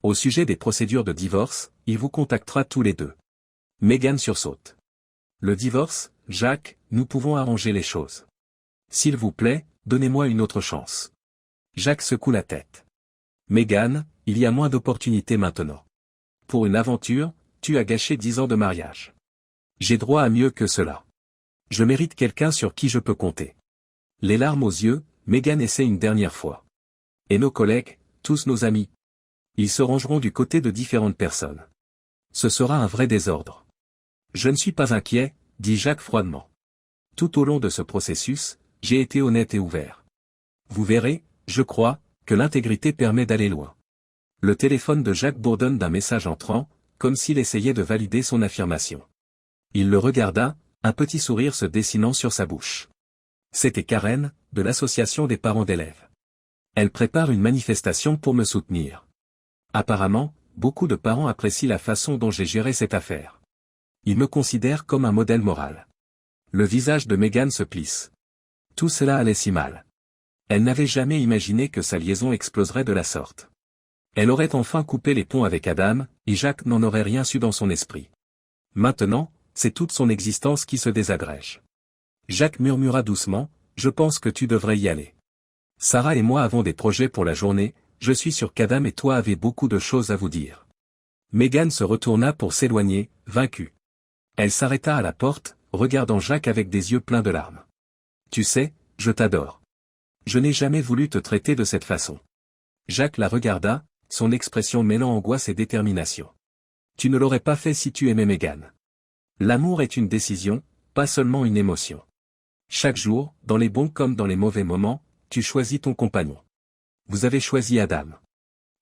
[SPEAKER 1] Au sujet des procédures de divorce, il vous contactera tous les deux. » Megan sursaute. « Le divorce, Jacques, nous pouvons arranger les choses. S'il vous plaît, donnez-moi une autre chance. » Jacques secoue la tête. « Megan, il y a moins d'opportunités maintenant. Pour une aventure, tu as gâché 10 ans de mariage. J'ai droit à mieux que cela. Je mérite quelqu'un sur qui je peux compter. » Les larmes aux yeux, Megan essaie une dernière fois. « Et nos collègues, tous nos amis? Ils se rangeront du côté de différentes personnes. Ce sera un vrai désordre. » « Je ne suis pas inquiet, » dit Jacques froidement. « Tout au long de ce processus, j'ai été honnête et ouvert. Vous verrez, je crois, que l'intégrité permet d'aller loin. » Le téléphone de Jacques bourdonne d'un message entrant, comme s'il essayait de valider son affirmation. Il le regarda, un petit sourire se dessinant sur sa bouche. C'était Karen, de l'association des parents d'élèves. Elle prépare une manifestation pour me soutenir. Apparemment, beaucoup de parents apprécient la façon dont j'ai géré cette affaire. Ils me considèrent comme un modèle moral. Le visage de Megan se plisse. Tout cela allait si mal. Elle n'avait jamais imaginé que sa liaison exploserait de la sorte. Elle aurait enfin coupé les ponts avec Adam, et Jacques n'en aurait rien su dans son esprit. Maintenant, c'est toute son existence qui se désagrège. Jacques murmura doucement, « Je pense que tu devrais y aller. Sarah et moi avons des projets pour la journée, je suis sûr qu'Adam et toi avez beaucoup de choses à vous dire. » Megan se retourna pour s'éloigner, vaincue. Elle s'arrêta à la porte, regardant Jacques avec des yeux pleins de larmes. « Tu sais, je t'adore. Je n'ai jamais voulu te traiter de cette façon. » Jacques la regarda, son expression mêlant angoisse et détermination. « Tu ne l'aurais pas fait si tu aimais Megan. L'amour est une décision, pas seulement une émotion. Chaque jour, dans les bons comme dans les mauvais moments, tu choisis ton compagnon. Vous avez choisi Adam.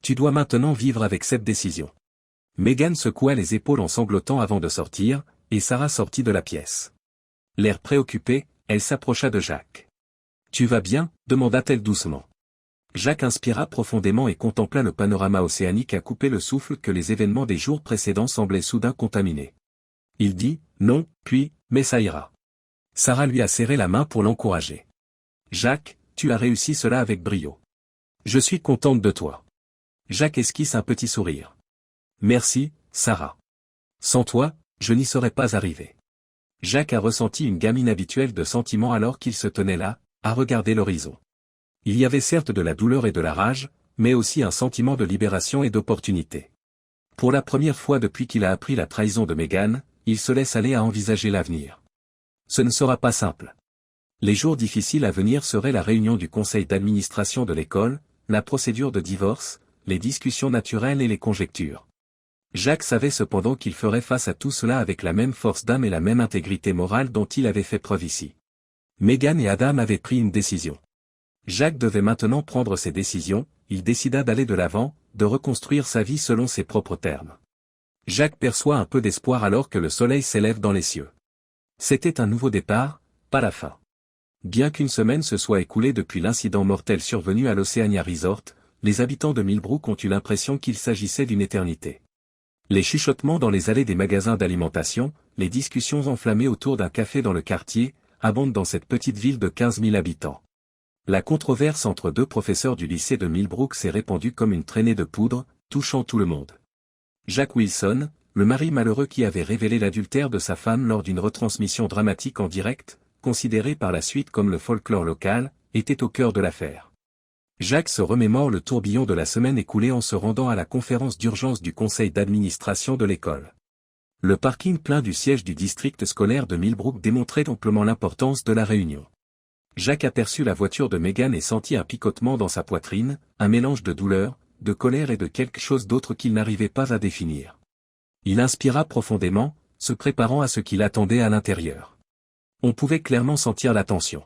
[SPEAKER 1] Tu dois maintenant vivre avec cette décision. » Megan secoua les épaules en sanglotant avant de sortir, et Sarah sortit de la pièce. L'air préoccupé, elle s'approcha de Jacques. « Tu vas bien ?» demanda-t-elle doucement. Jacques inspira profondément et contempla le panorama océanique à couper le souffle que les événements des jours précédents semblaient soudain contaminer. Il dit, non, puis, mais ça ira. Sarah lui a serré la main pour l'encourager. Jacques, tu as réussi cela avec brio. Je suis contente de toi. Jacques esquisse un petit sourire. Merci, Sarah. Sans toi, je n'y serais pas arrivé. Jacques a ressenti une gamme inhabituelle de sentiments alors qu'il se tenait là, à regarder l'horizon. Il y avait certes de la douleur et de la rage, mais aussi un sentiment de libération et d'opportunité. Pour la première fois depuis qu'il a appris la trahison de Meghan, il se laisse aller à envisager l'avenir. Ce ne sera pas simple. Les jours difficiles à venir seraient la réunion du conseil d'administration de l'école, la procédure de divorce, les discussions naturelles et les conjectures. Jacques savait cependant qu'il ferait face à tout cela avec la même force d'âme et la même intégrité morale dont il avait fait preuve ici. Meghan et Adam avaient pris une décision. Jacques devait maintenant prendre ses décisions, il décida d'aller de l'avant, de reconstruire sa vie selon ses propres termes. Jacques perçoit un peu d'espoir alors que le soleil s'élève dans les cieux. C'était un nouveau départ, pas la fin. Bien qu'une semaine se soit écoulée depuis l'incident mortel survenu à l'Oceania Resort, les habitants de Millbrook ont eu l'impression qu'il s'agissait d'une éternité. Les chuchotements dans les allées des magasins d'alimentation, les discussions enflammées autour d'un café dans le quartier, abondent dans cette petite ville de 15 000 habitants. La controverse entre deux professeurs du lycée de Millbrook s'est répandue comme une traînée de poudre, touchant tout le monde. Jack Wilson, le mari malheureux qui avait révélé l'adultère de sa femme lors d'une retransmission dramatique en direct, considéré par la suite comme le folklore local, était au cœur de l'affaire. Jacques se remémore le tourbillon de la semaine écoulée en se rendant à la conférence d'urgence du conseil d'administration de l'école. Le parking plein du siège du district scolaire de Millbrook démontrait amplement l'importance de la réunion. Jacques aperçut la voiture de Meghan et sentit un picotement dans sa poitrine, un mélange de douleur, de colère et de quelque chose d'autre qu'il n'arrivait pas à définir. Il inspira profondément, se préparant à ce qui l'attendait à l'intérieur. On pouvait clairement sentir la tension.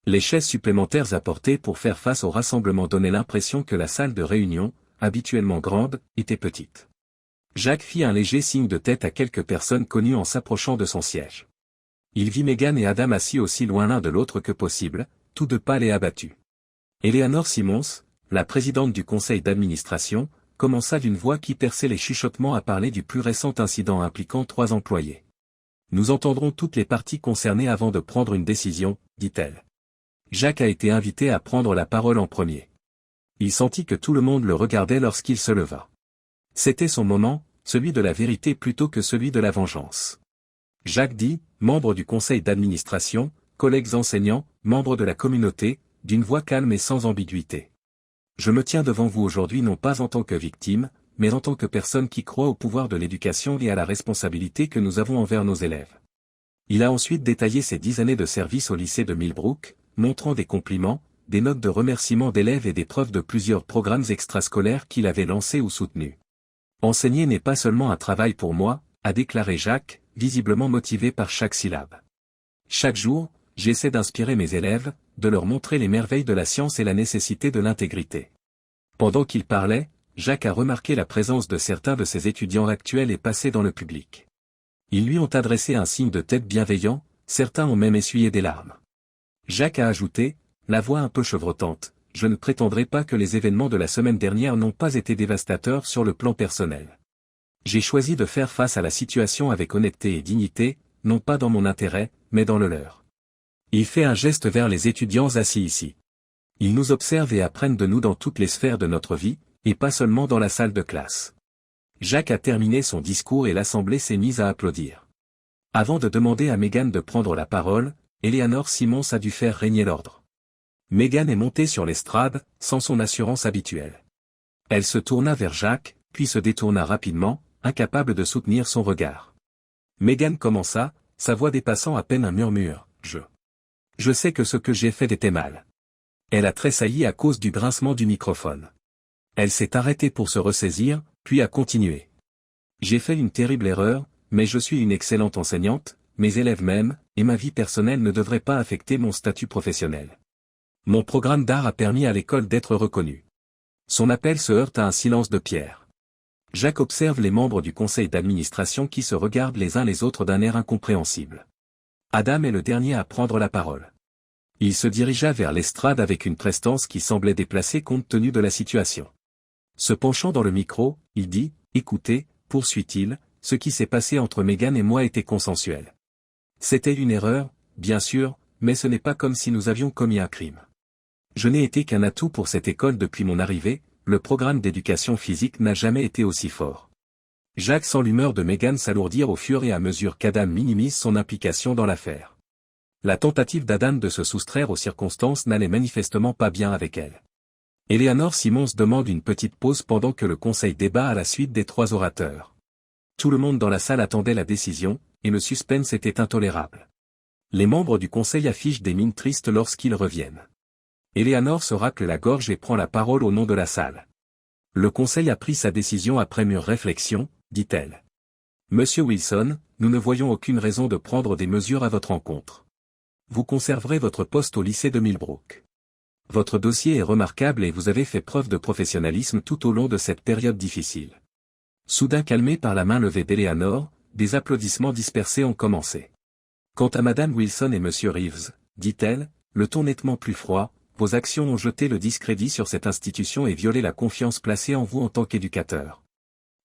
[SPEAKER 1] Les chaises supplémentaires apportées pour faire face au rassemblement donnaient l'impression que la salle de réunion, habituellement grande, était petite. Jacques fit un léger signe de tête à quelques personnes connues en s'approchant de son siège. Il vit Meghan et Adam assis aussi loin l'un de l'autre que possible, tous deux pâles et abattus. Eleanor Simons, la présidente du conseil d'administration, commença d'une voix qui perçait les chuchotements à parler du plus récent incident impliquant 3 employés. Nous entendrons toutes les parties concernées avant de prendre une décision, dit-elle. Jacques a été invité à prendre la parole en premier. Il sentit que tout le monde le regardait lorsqu'il se leva. C'était son moment, celui de la vérité plutôt que celui de la vengeance. Jacques dit, membre du conseil d'administration, collègues enseignants, membres de la communauté, d'une voix calme et sans ambiguïté. Je me tiens devant vous aujourd'hui non pas en tant que victime, mais en tant que personne qui croit au pouvoir de l'éducation et à la responsabilité que nous avons envers nos élèves. Il a ensuite détaillé ses 10 années de service au lycée de Millbrook, montrant des compliments, des notes de remerciement d'élèves et des preuves de plusieurs programmes extrascolaires qu'il avait lancés ou soutenus. Enseigner n'est pas seulement un travail pour moi, a déclaré Jacques, visiblement motivé par chaque syllabe. Chaque jour, j'essaie d'inspirer mes élèves, de leur montrer les merveilles de la science et la nécessité de l'intégrité. Pendant qu'il parlait, Jacques a remarqué la présence de certains de ses étudiants actuels et passés dans le public. Ils lui ont adressé un signe de tête bienveillant, certains ont même essuyé des larmes. Jacques a ajouté, la voix un peu chevrotante, « Je ne prétendrai pas que les événements de la semaine dernière n'ont pas été dévastateurs sur le plan personnel. J'ai choisi de faire face à la situation avec honnêteté et dignité, non pas dans mon intérêt, mais dans le leur. » Il fait un geste vers les étudiants assis ici. Ils nous observent et apprennent de nous dans toutes les sphères de notre vie, et pas seulement dans la salle de classe. Jacques a terminé son discours et l'assemblée s'est mise à applaudir. Avant de demander à Meghan de prendre la parole, Eleanor Simons a dû faire régner l'ordre. Meghan est montée sur l'estrade, sans son assurance habituelle. Elle se tourna vers Jacques, puis se détourna rapidement, incapable de soutenir son regard. Meghan commença, sa voix dépassant à peine un murmure, « Je sais que ce que j'ai fait était mal. » Elle a tressailli à cause du grincement du microphone. Elle s'est arrêtée pour se ressaisir, puis a continué. « J'ai fait une terrible erreur, mais je suis une excellente enseignante, mes élèves m'aiment, et ma vie personnelle ne devrait pas affecter mon statut professionnel. Mon programme d'art a permis à l'école d'être reconnu. » Son appel se heurte à un silence de pierre. Jacques observe les membres du conseil d'administration qui se regardent les uns les autres d'un air incompréhensible. Adam est le dernier à prendre la parole. Il se dirigea vers l'estrade avec une prestance qui semblait déplacée compte tenu de la situation. Se penchant dans le micro, il dit, « Écoutez, poursuit-il, ce qui s'est passé entre Meghan et moi était consensuel. C'était une erreur, bien sûr, mais ce n'est pas comme si nous avions commis un crime. Je n'ai été qu'un atout pour cette école depuis mon arrivée, le programme d'éducation physique n'a jamais été aussi fort. Jacques sent l'humeur de Meghan s'alourdir au fur et à mesure qu'Adam minimise son implication dans l'affaire. La tentative d'Adam de se soustraire aux circonstances n'allait manifestement pas bien avec elle. Eleanor Simons demande une petite pause pendant que le conseil débat à la suite des 3 orateurs. Tout le monde dans la salle attendait la décision, et le suspense était intolérable. Les membres du conseil affichent des mines tristes lorsqu'ils reviennent. Eleanor se racle la gorge et prend la parole au nom de la salle. Le conseil a pris sa décision après mûre réflexion, dit-elle. Monsieur Wilson, nous ne voyons aucune raison de prendre des mesures à votre encontre. Vous conserverez votre poste au lycée de Millbrook. Votre dossier est remarquable et vous avez fait preuve de professionnalisme tout au long de cette période difficile. Soudain calmé par la main levée d'Eleanor, des applaudissements dispersés ont commencé. Quant à Madame Wilson et Monsieur Reeves, dit-elle, le ton nettement plus froid, vos actions ont jeté le discrédit sur cette institution et violé la confiance placée en vous en tant qu'éducateur.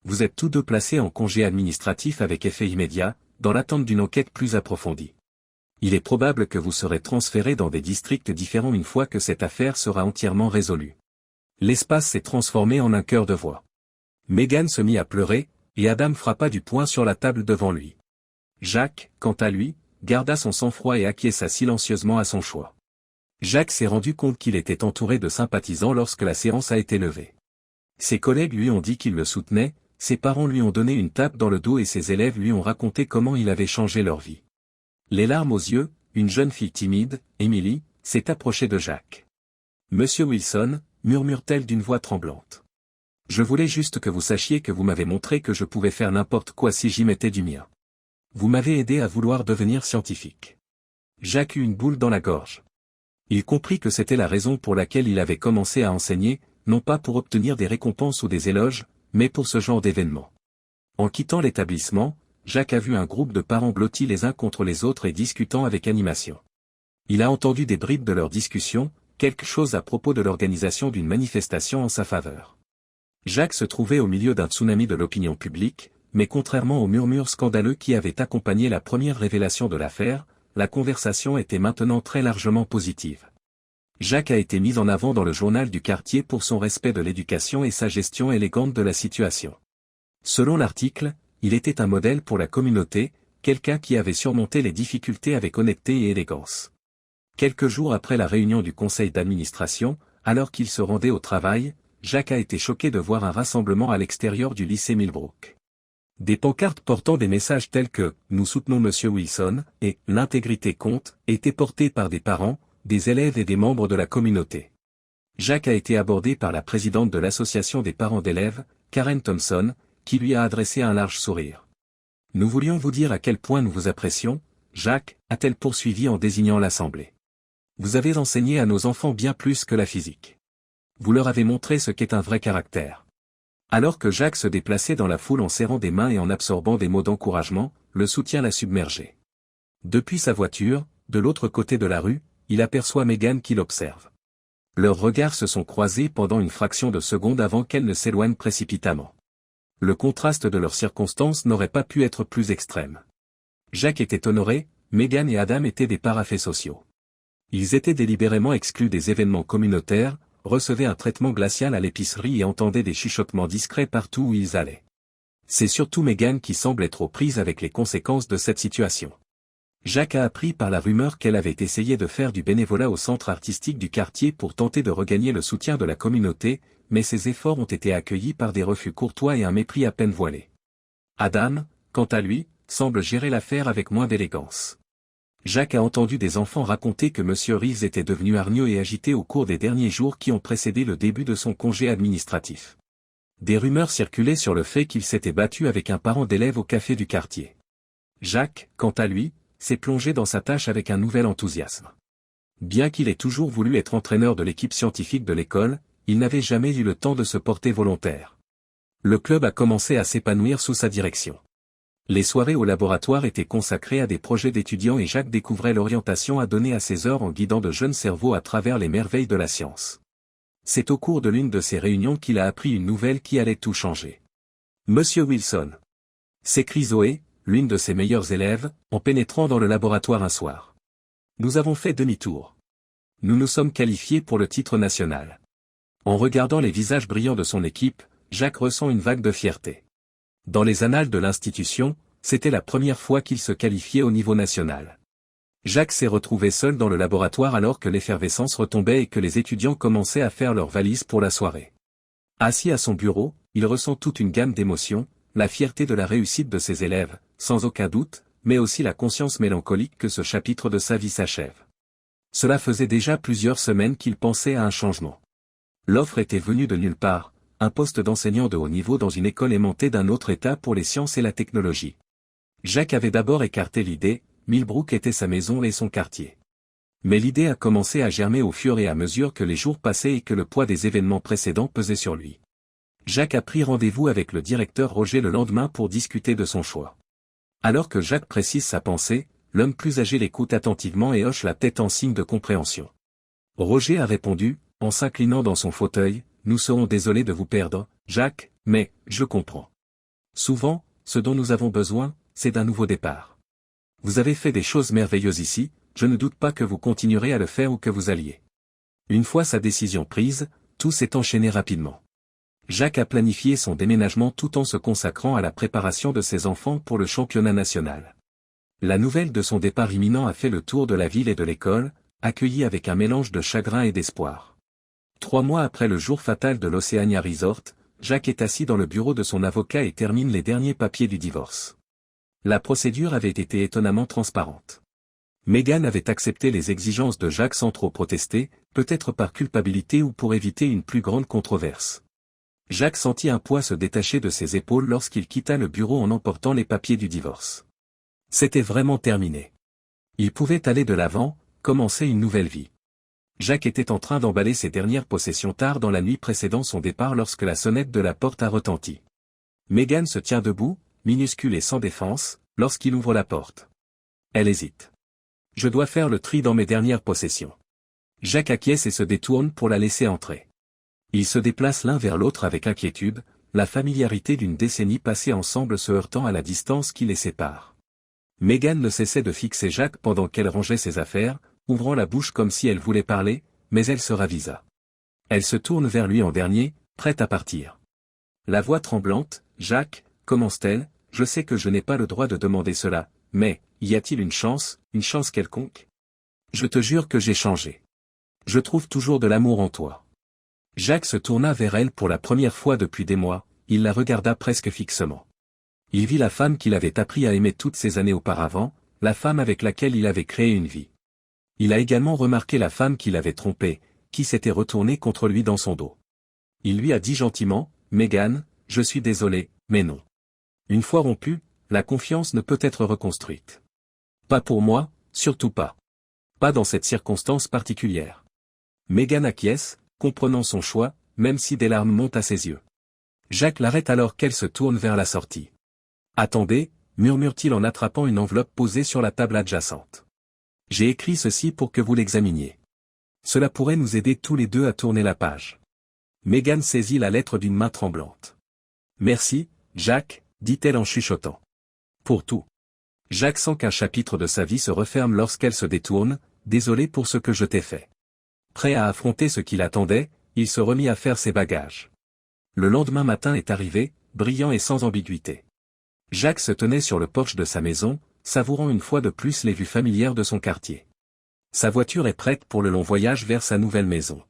[SPEAKER 1] Vous êtes tous deux placés en congé administratif avec effet immédiat, dans l'attente d'une enquête plus approfondie. Il est probable que vous serez transférés dans des districts différents une fois que cette affaire sera entièrement résolue. L'espace s'est transformé en un chœur de voix. Meghan se mit à pleurer, et Adam frappa du poing sur la table devant lui. Jacques, quant à lui, garda son sang-froid et acquiesça silencieusement à son choix. Jacques s'est rendu compte qu'il était entouré de sympathisants lorsque la séance a été levée. Ses collègues lui ont dit qu'ils le soutenaient, ses parents lui ont donné une tape dans le dos et ses élèves lui ont raconté comment il avait changé leur vie. Les larmes aux yeux, une jeune fille timide, Emily, s'est approchée de Jacques. Monsieur Wilson, murmure-t-elle d'une voix tremblante. Je voulais juste que vous sachiez que vous m'avez montré que je pouvais faire n'importe quoi si j'y mettais du mien. Vous m'avez aidé à vouloir devenir scientifique. Jacques eut une boule dans la gorge. Il comprit que c'était la raison pour laquelle il avait commencé à enseigner, non pas pour obtenir des récompenses ou des éloges, mais pour ce genre d'événement. En quittant l'établissement, Jacques a vu un groupe de parents blottis les uns contre les autres et discutant avec animation. Il a entendu des bribes de leur discussion, quelque chose à propos de l'organisation d'une manifestation en sa faveur. Jacques se trouvait au milieu d'un tsunami de l'opinion publique, mais contrairement aux murmures scandaleux qui avaient accompagné la première révélation de l'affaire, la conversation était maintenant très largement positive. Jacques a été mis en avant dans le journal du quartier pour son respect de l'éducation et sa gestion élégante de la situation. Selon l'article, il était un modèle pour la communauté, quelqu'un qui avait surmonté les difficultés avec honnêteté et élégance. Quelques jours après la réunion du conseil d'administration, alors qu'il se rendait au travail, Jacques a été choqué de voir un rassemblement à l'extérieur du lycée Millbrook. Des pancartes portant des messages tels que « Nous soutenons Monsieur Wilson » et « L'intégrité compte » étaient portés par des parents, des élèves et des membres de la communauté. Jacques a été abordé par la présidente de l'association des parents d'élèves, Karen Thompson, qui lui a adressé un large sourire. « Nous voulions vous dire à quel point nous vous apprécions, Jacques, a-t-elle poursuivi en désignant l'assemblée. Vous avez enseigné à nos enfants bien plus que la physique. Vous leur avez montré ce qu'est un vrai caractère. » Alors que Jacques se déplaçait dans la foule en serrant des mains et en absorbant des mots d'encouragement, le soutien l'a submergé. Depuis sa voiture, de l'autre côté de la rue, il aperçoit Meghan qui l'observe. Leurs regards se sont croisés pendant une fraction de seconde avant qu'elle ne s'éloigne précipitamment. Le contraste de leurs circonstances n'aurait pas pu être plus extrême. Jacques était honoré, Meghan et Adam étaient des parafaits sociaux. Ils étaient délibérément exclus des événements communautaires, recevaient un traitement glacial à l'épicerie et entendaient des chuchotements discrets partout où ils allaient. C'est surtout Meghan qui semble être aux prises avec les conséquences de cette situation. Jacques a appris par la rumeur qu'elle avait essayé de faire du bénévolat au centre artistique du quartier pour tenter de regagner le soutien de la communauté, mais ses efforts ont été accueillis par des refus courtois et un mépris à peine voilé. Adam, quant à lui, semble gérer l'affaire avec moins d'élégance. Jacques a entendu des enfants raconter que M. Reeves était devenu hargneux et agité au cours des derniers jours qui ont précédé le début de son congé administratif. Des rumeurs circulaient sur le fait qu'il s'était battu avec un parent d'élève au café du quartier. Jacques, quant à lui, s'est plongé dans sa tâche avec un nouvel enthousiasme. Bien qu'il ait toujours voulu être entraîneur de l'équipe scientifique de l'école, il n'avait jamais eu le temps de se porter volontaire. Le club a commencé à s'épanouir sous sa direction. Les soirées au laboratoire étaient consacrées à des projets d'étudiants et Jacques découvrait l'orientation à donner à ses heures en guidant de jeunes cerveaux à travers les merveilles de la science. C'est au cours de l'une de ces réunions qu'il a appris une nouvelle qui allait tout changer. Monsieur Wilson. s'écrie Zoé, l'une de ses meilleures élèves, en pénétrant dans le laboratoire un soir. Nous avons fait demi-tour. Nous nous sommes qualifiés pour le titre national. En regardant les visages brillants de son équipe, Jacques ressent une vague de fierté. Dans les annales de l'institution, c'était la première fois qu'il se qualifiait au niveau national. Jacques s'est retrouvé seul dans le laboratoire alors que l'effervescence retombait et que les étudiants commençaient à faire leurs valises pour la soirée. Assis à son bureau, il ressent toute une gamme d'émotions, la fierté de la réussite de ses élèves, sans aucun doute, mais aussi la conscience mélancolique que ce chapitre de sa vie s'achève. Cela faisait déjà plusieurs semaines qu'il pensait à un changement. L'offre était venue de nulle part, un poste d'enseignant de haut niveau dans une école aimantée d'un autre État pour les sciences et la technologie. Jacques avait d'abord écarté l'idée, Millbrook était sa maison et son quartier. Mais l'idée a commencé à germer au fur et à mesure que les jours passaient et que le poids des événements précédents pesait sur lui. Jacques a pris rendez-vous avec le directeur Roger le lendemain pour discuter de son choix. Alors que Jacques précise sa pensée, l'homme plus âgé l'écoute attentivement et hoche la tête en signe de compréhension. Roger a répondu, en s'inclinant dans son fauteuil, « Nous serons désolés de vous perdre, Jacques, mais, je comprends. Souvent, ce dont nous avons besoin, c'est d'un nouveau départ. Vous avez fait des choses merveilleuses ici, je ne doute pas que vous continuerez à le faire ou que vous alliez. » Une fois sa décision prise, tout s'est enchaîné rapidement. Jacques a planifié son déménagement tout en se consacrant à la préparation de ses enfants pour le championnat national. La nouvelle de son départ imminent a fait le tour de la ville et de l'école, accueillie avec un mélange de chagrin et d'espoir. 3 mois après le jour fatal de l'Oceania Resort, Jacques est assis dans le bureau de son avocat et termine les derniers papiers du divorce. La procédure avait été étonnamment transparente. Meghan avait accepté les exigences de Jacques sans trop protester, peut-être par culpabilité ou pour éviter une plus grande controverse. Jacques sentit un poids se détacher de ses épaules lorsqu'il quitta le bureau en emportant les papiers du divorce. C'était vraiment terminé. Il pouvait aller de l'avant, commencer une nouvelle vie. Jacques était en train d'emballer ses dernières possessions tard dans la nuit précédant son départ lorsque la sonnette de la porte a retenti. Meghan se tient debout, minuscule et sans défense, lorsqu'il ouvre la porte. Elle hésite. « Je dois faire le tri dans mes dernières possessions. » Jacques acquiesce et se détourne pour la laisser entrer. Ils se déplacent l'un vers l'autre avec inquiétude, la familiarité d'une décennie passée ensemble se heurtant à la distance qui les sépare. Meghan ne cessait de fixer Jacques pendant qu'elle rangeait ses affaires, ouvrant la bouche comme si elle voulait parler, mais elle se ravisa. Elle se tourne vers lui en dernier, prête à partir. La voix tremblante, « Jacques, commence-t-elle, je sais que je n'ai pas le droit de demander cela, mais, y a-t-il une chance quelconque? Je te jure que j'ai changé. Je trouve toujours de l'amour en toi. » Jacques se tourna vers elle pour la première fois depuis des mois, il la regarda presque fixement. Il vit la femme qu'il avait appris à aimer toutes ces années auparavant, la femme avec laquelle il avait créé une vie. Il a également remarqué la femme qu'il avait trompée, qui s'était retournée contre lui dans son dos. Il lui a dit gentiment, « Meghan, je suis désolé, mais non. Une fois rompue, la confiance ne peut être reconstruite. Pas pour moi, surtout pas. Pas dans cette circonstance particulière. » Meghan acquiesce, comprenant son choix, même si des larmes montent à ses yeux. Jacques l'arrête alors qu'elle se tourne vers la sortie. « Attendez, » murmure-t-il en attrapant une enveloppe posée sur la table adjacente. « J'ai écrit ceci pour que vous l'examiniez. Cela pourrait nous aider tous les deux à tourner la page. » Meghan saisit la lettre d'une main tremblante. « Merci, Jacques, » dit-elle en chuchotant. « Pour tout. » Jacques sent qu'un chapitre de sa vie se referme lorsqu'elle se détourne, « Désolé pour ce que je t'ai fait. » Prêt à affronter ce qui l'attendait, il se remit à faire ses bagages. Le lendemain matin est arrivé, brillant et sans ambiguïté. Jacques se tenait sur le porche de sa maison, savourant une fois de plus les vues familières de son quartier. Sa voiture est prête pour le long voyage vers sa nouvelle maison.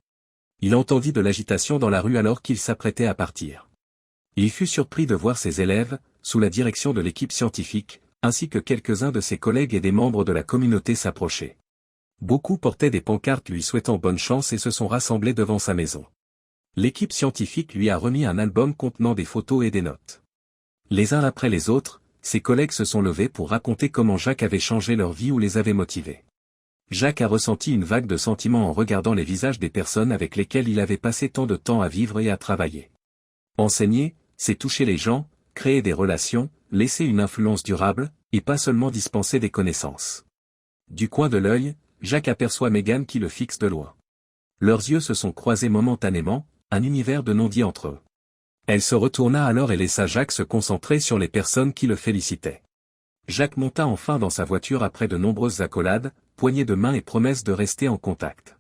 [SPEAKER 1] Il entendit de l'agitation dans la rue alors qu'il s'apprêtait à partir. Il fut surpris de voir ses élèves, sous la direction de l'équipe scientifique, ainsi que quelques-uns de ses collègues et des membres de la communauté s'approcher. Beaucoup portaient des pancartes lui souhaitant bonne chance et se sont rassemblés devant sa maison. L'équipe scientifique lui a remis un album contenant des photos et des notes. Les uns après les autres, ses collègues se sont levés pour raconter comment Jacques avait changé leur vie ou les avait motivés. Jacques a ressenti une vague de sentiments en regardant les visages des personnes avec lesquelles il avait passé tant de temps à vivre et à travailler. Enseigner, c'est toucher les gens, créer des relations, laisser une influence durable, et pas seulement dispenser des connaissances. Du coin de l'œil, Jacques aperçoit Meghan qui le fixe de loin. Leurs yeux se sont croisés momentanément, un univers de non-dit entre eux. Elle se retourna alors et laissa Jacques se concentrer sur les personnes qui le félicitaient. Jacques monta enfin dans sa voiture après de nombreuses accolades, poignées de main et promesses de rester en contact.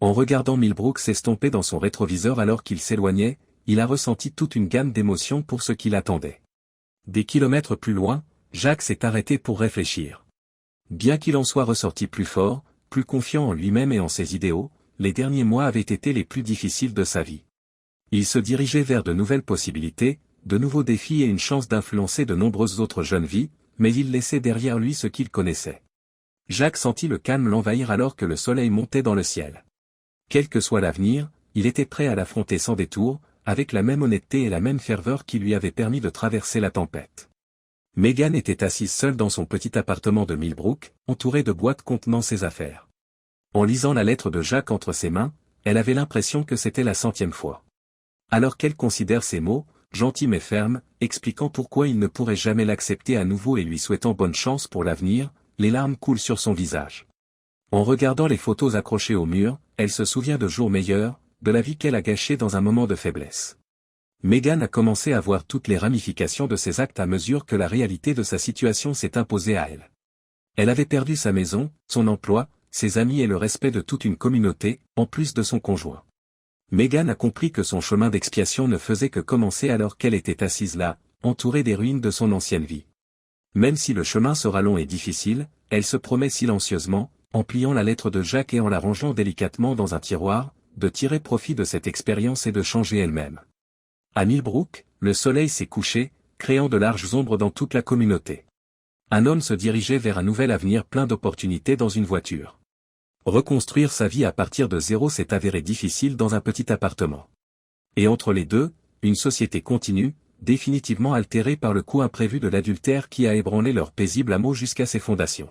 [SPEAKER 1] En regardant Millbrook s'estomper dans son rétroviseur alors qu'il s'éloignait, il a ressenti toute une gamme d'émotions pour ce qui l'attendait. Des kilomètres plus loin, Jacques s'est arrêté pour réfléchir. Bien qu'il en soit ressorti plus fort, plus confiant en lui-même et en ses idéaux, les derniers mois avaient été les plus difficiles de sa vie. Il se dirigeait vers de nouvelles possibilités, de nouveaux défis et une chance d'influencer de nombreuses autres jeunes vies, mais il laissait derrière lui ce qu'il connaissait. Jacques sentit le calme l'envahir alors que le soleil montait dans le ciel. Quel que soit l'avenir, il était prêt à l'affronter sans détour, avec la même honnêteté et la même ferveur qui lui avaient permis de traverser la tempête. Megan était assise seule dans son petit appartement de Millbrook, entourée de boîtes contenant ses affaires. En lisant la lettre de Jacques entre ses mains, elle avait l'impression que c'était la 100e fois. Alors qu'elle considère ces mots, gentils mais fermes, expliquant pourquoi il ne pourrait jamais l'accepter à nouveau et lui souhaitant bonne chance pour l'avenir, les larmes coulent sur son visage. En regardant les photos accrochées au mur, elle se souvient de jours meilleurs, de la vie qu'elle a gâchée dans un moment de faiblesse. Megan a commencé à voir toutes les ramifications de ses actes à mesure que la réalité de sa situation s'est imposée à elle. Elle avait perdu sa maison, son emploi, ses amis et le respect de toute une communauté, en plus de son conjoint. Megan a compris que son chemin d'expiation ne faisait que commencer alors qu'elle était assise là, entourée des ruines de son ancienne vie. Même si le chemin sera long et difficile, elle se promet silencieusement, en pliant la lettre de Jacques et en la rangeant délicatement dans un tiroir, de tirer profit de cette expérience et de changer elle-même. À Millbrook, le soleil s'est couché, créant de larges ombres dans toute la communauté. Un homme se dirigeait vers un nouvel avenir plein d'opportunités dans une voiture. Reconstruire sa vie à partir de zéro s'est avéré difficile dans un petit appartement. Et entre les deux, une société continue, définitivement altérée par le coup imprévu de l'adultère qui a ébranlé leur paisible amour jusqu'à ses fondations.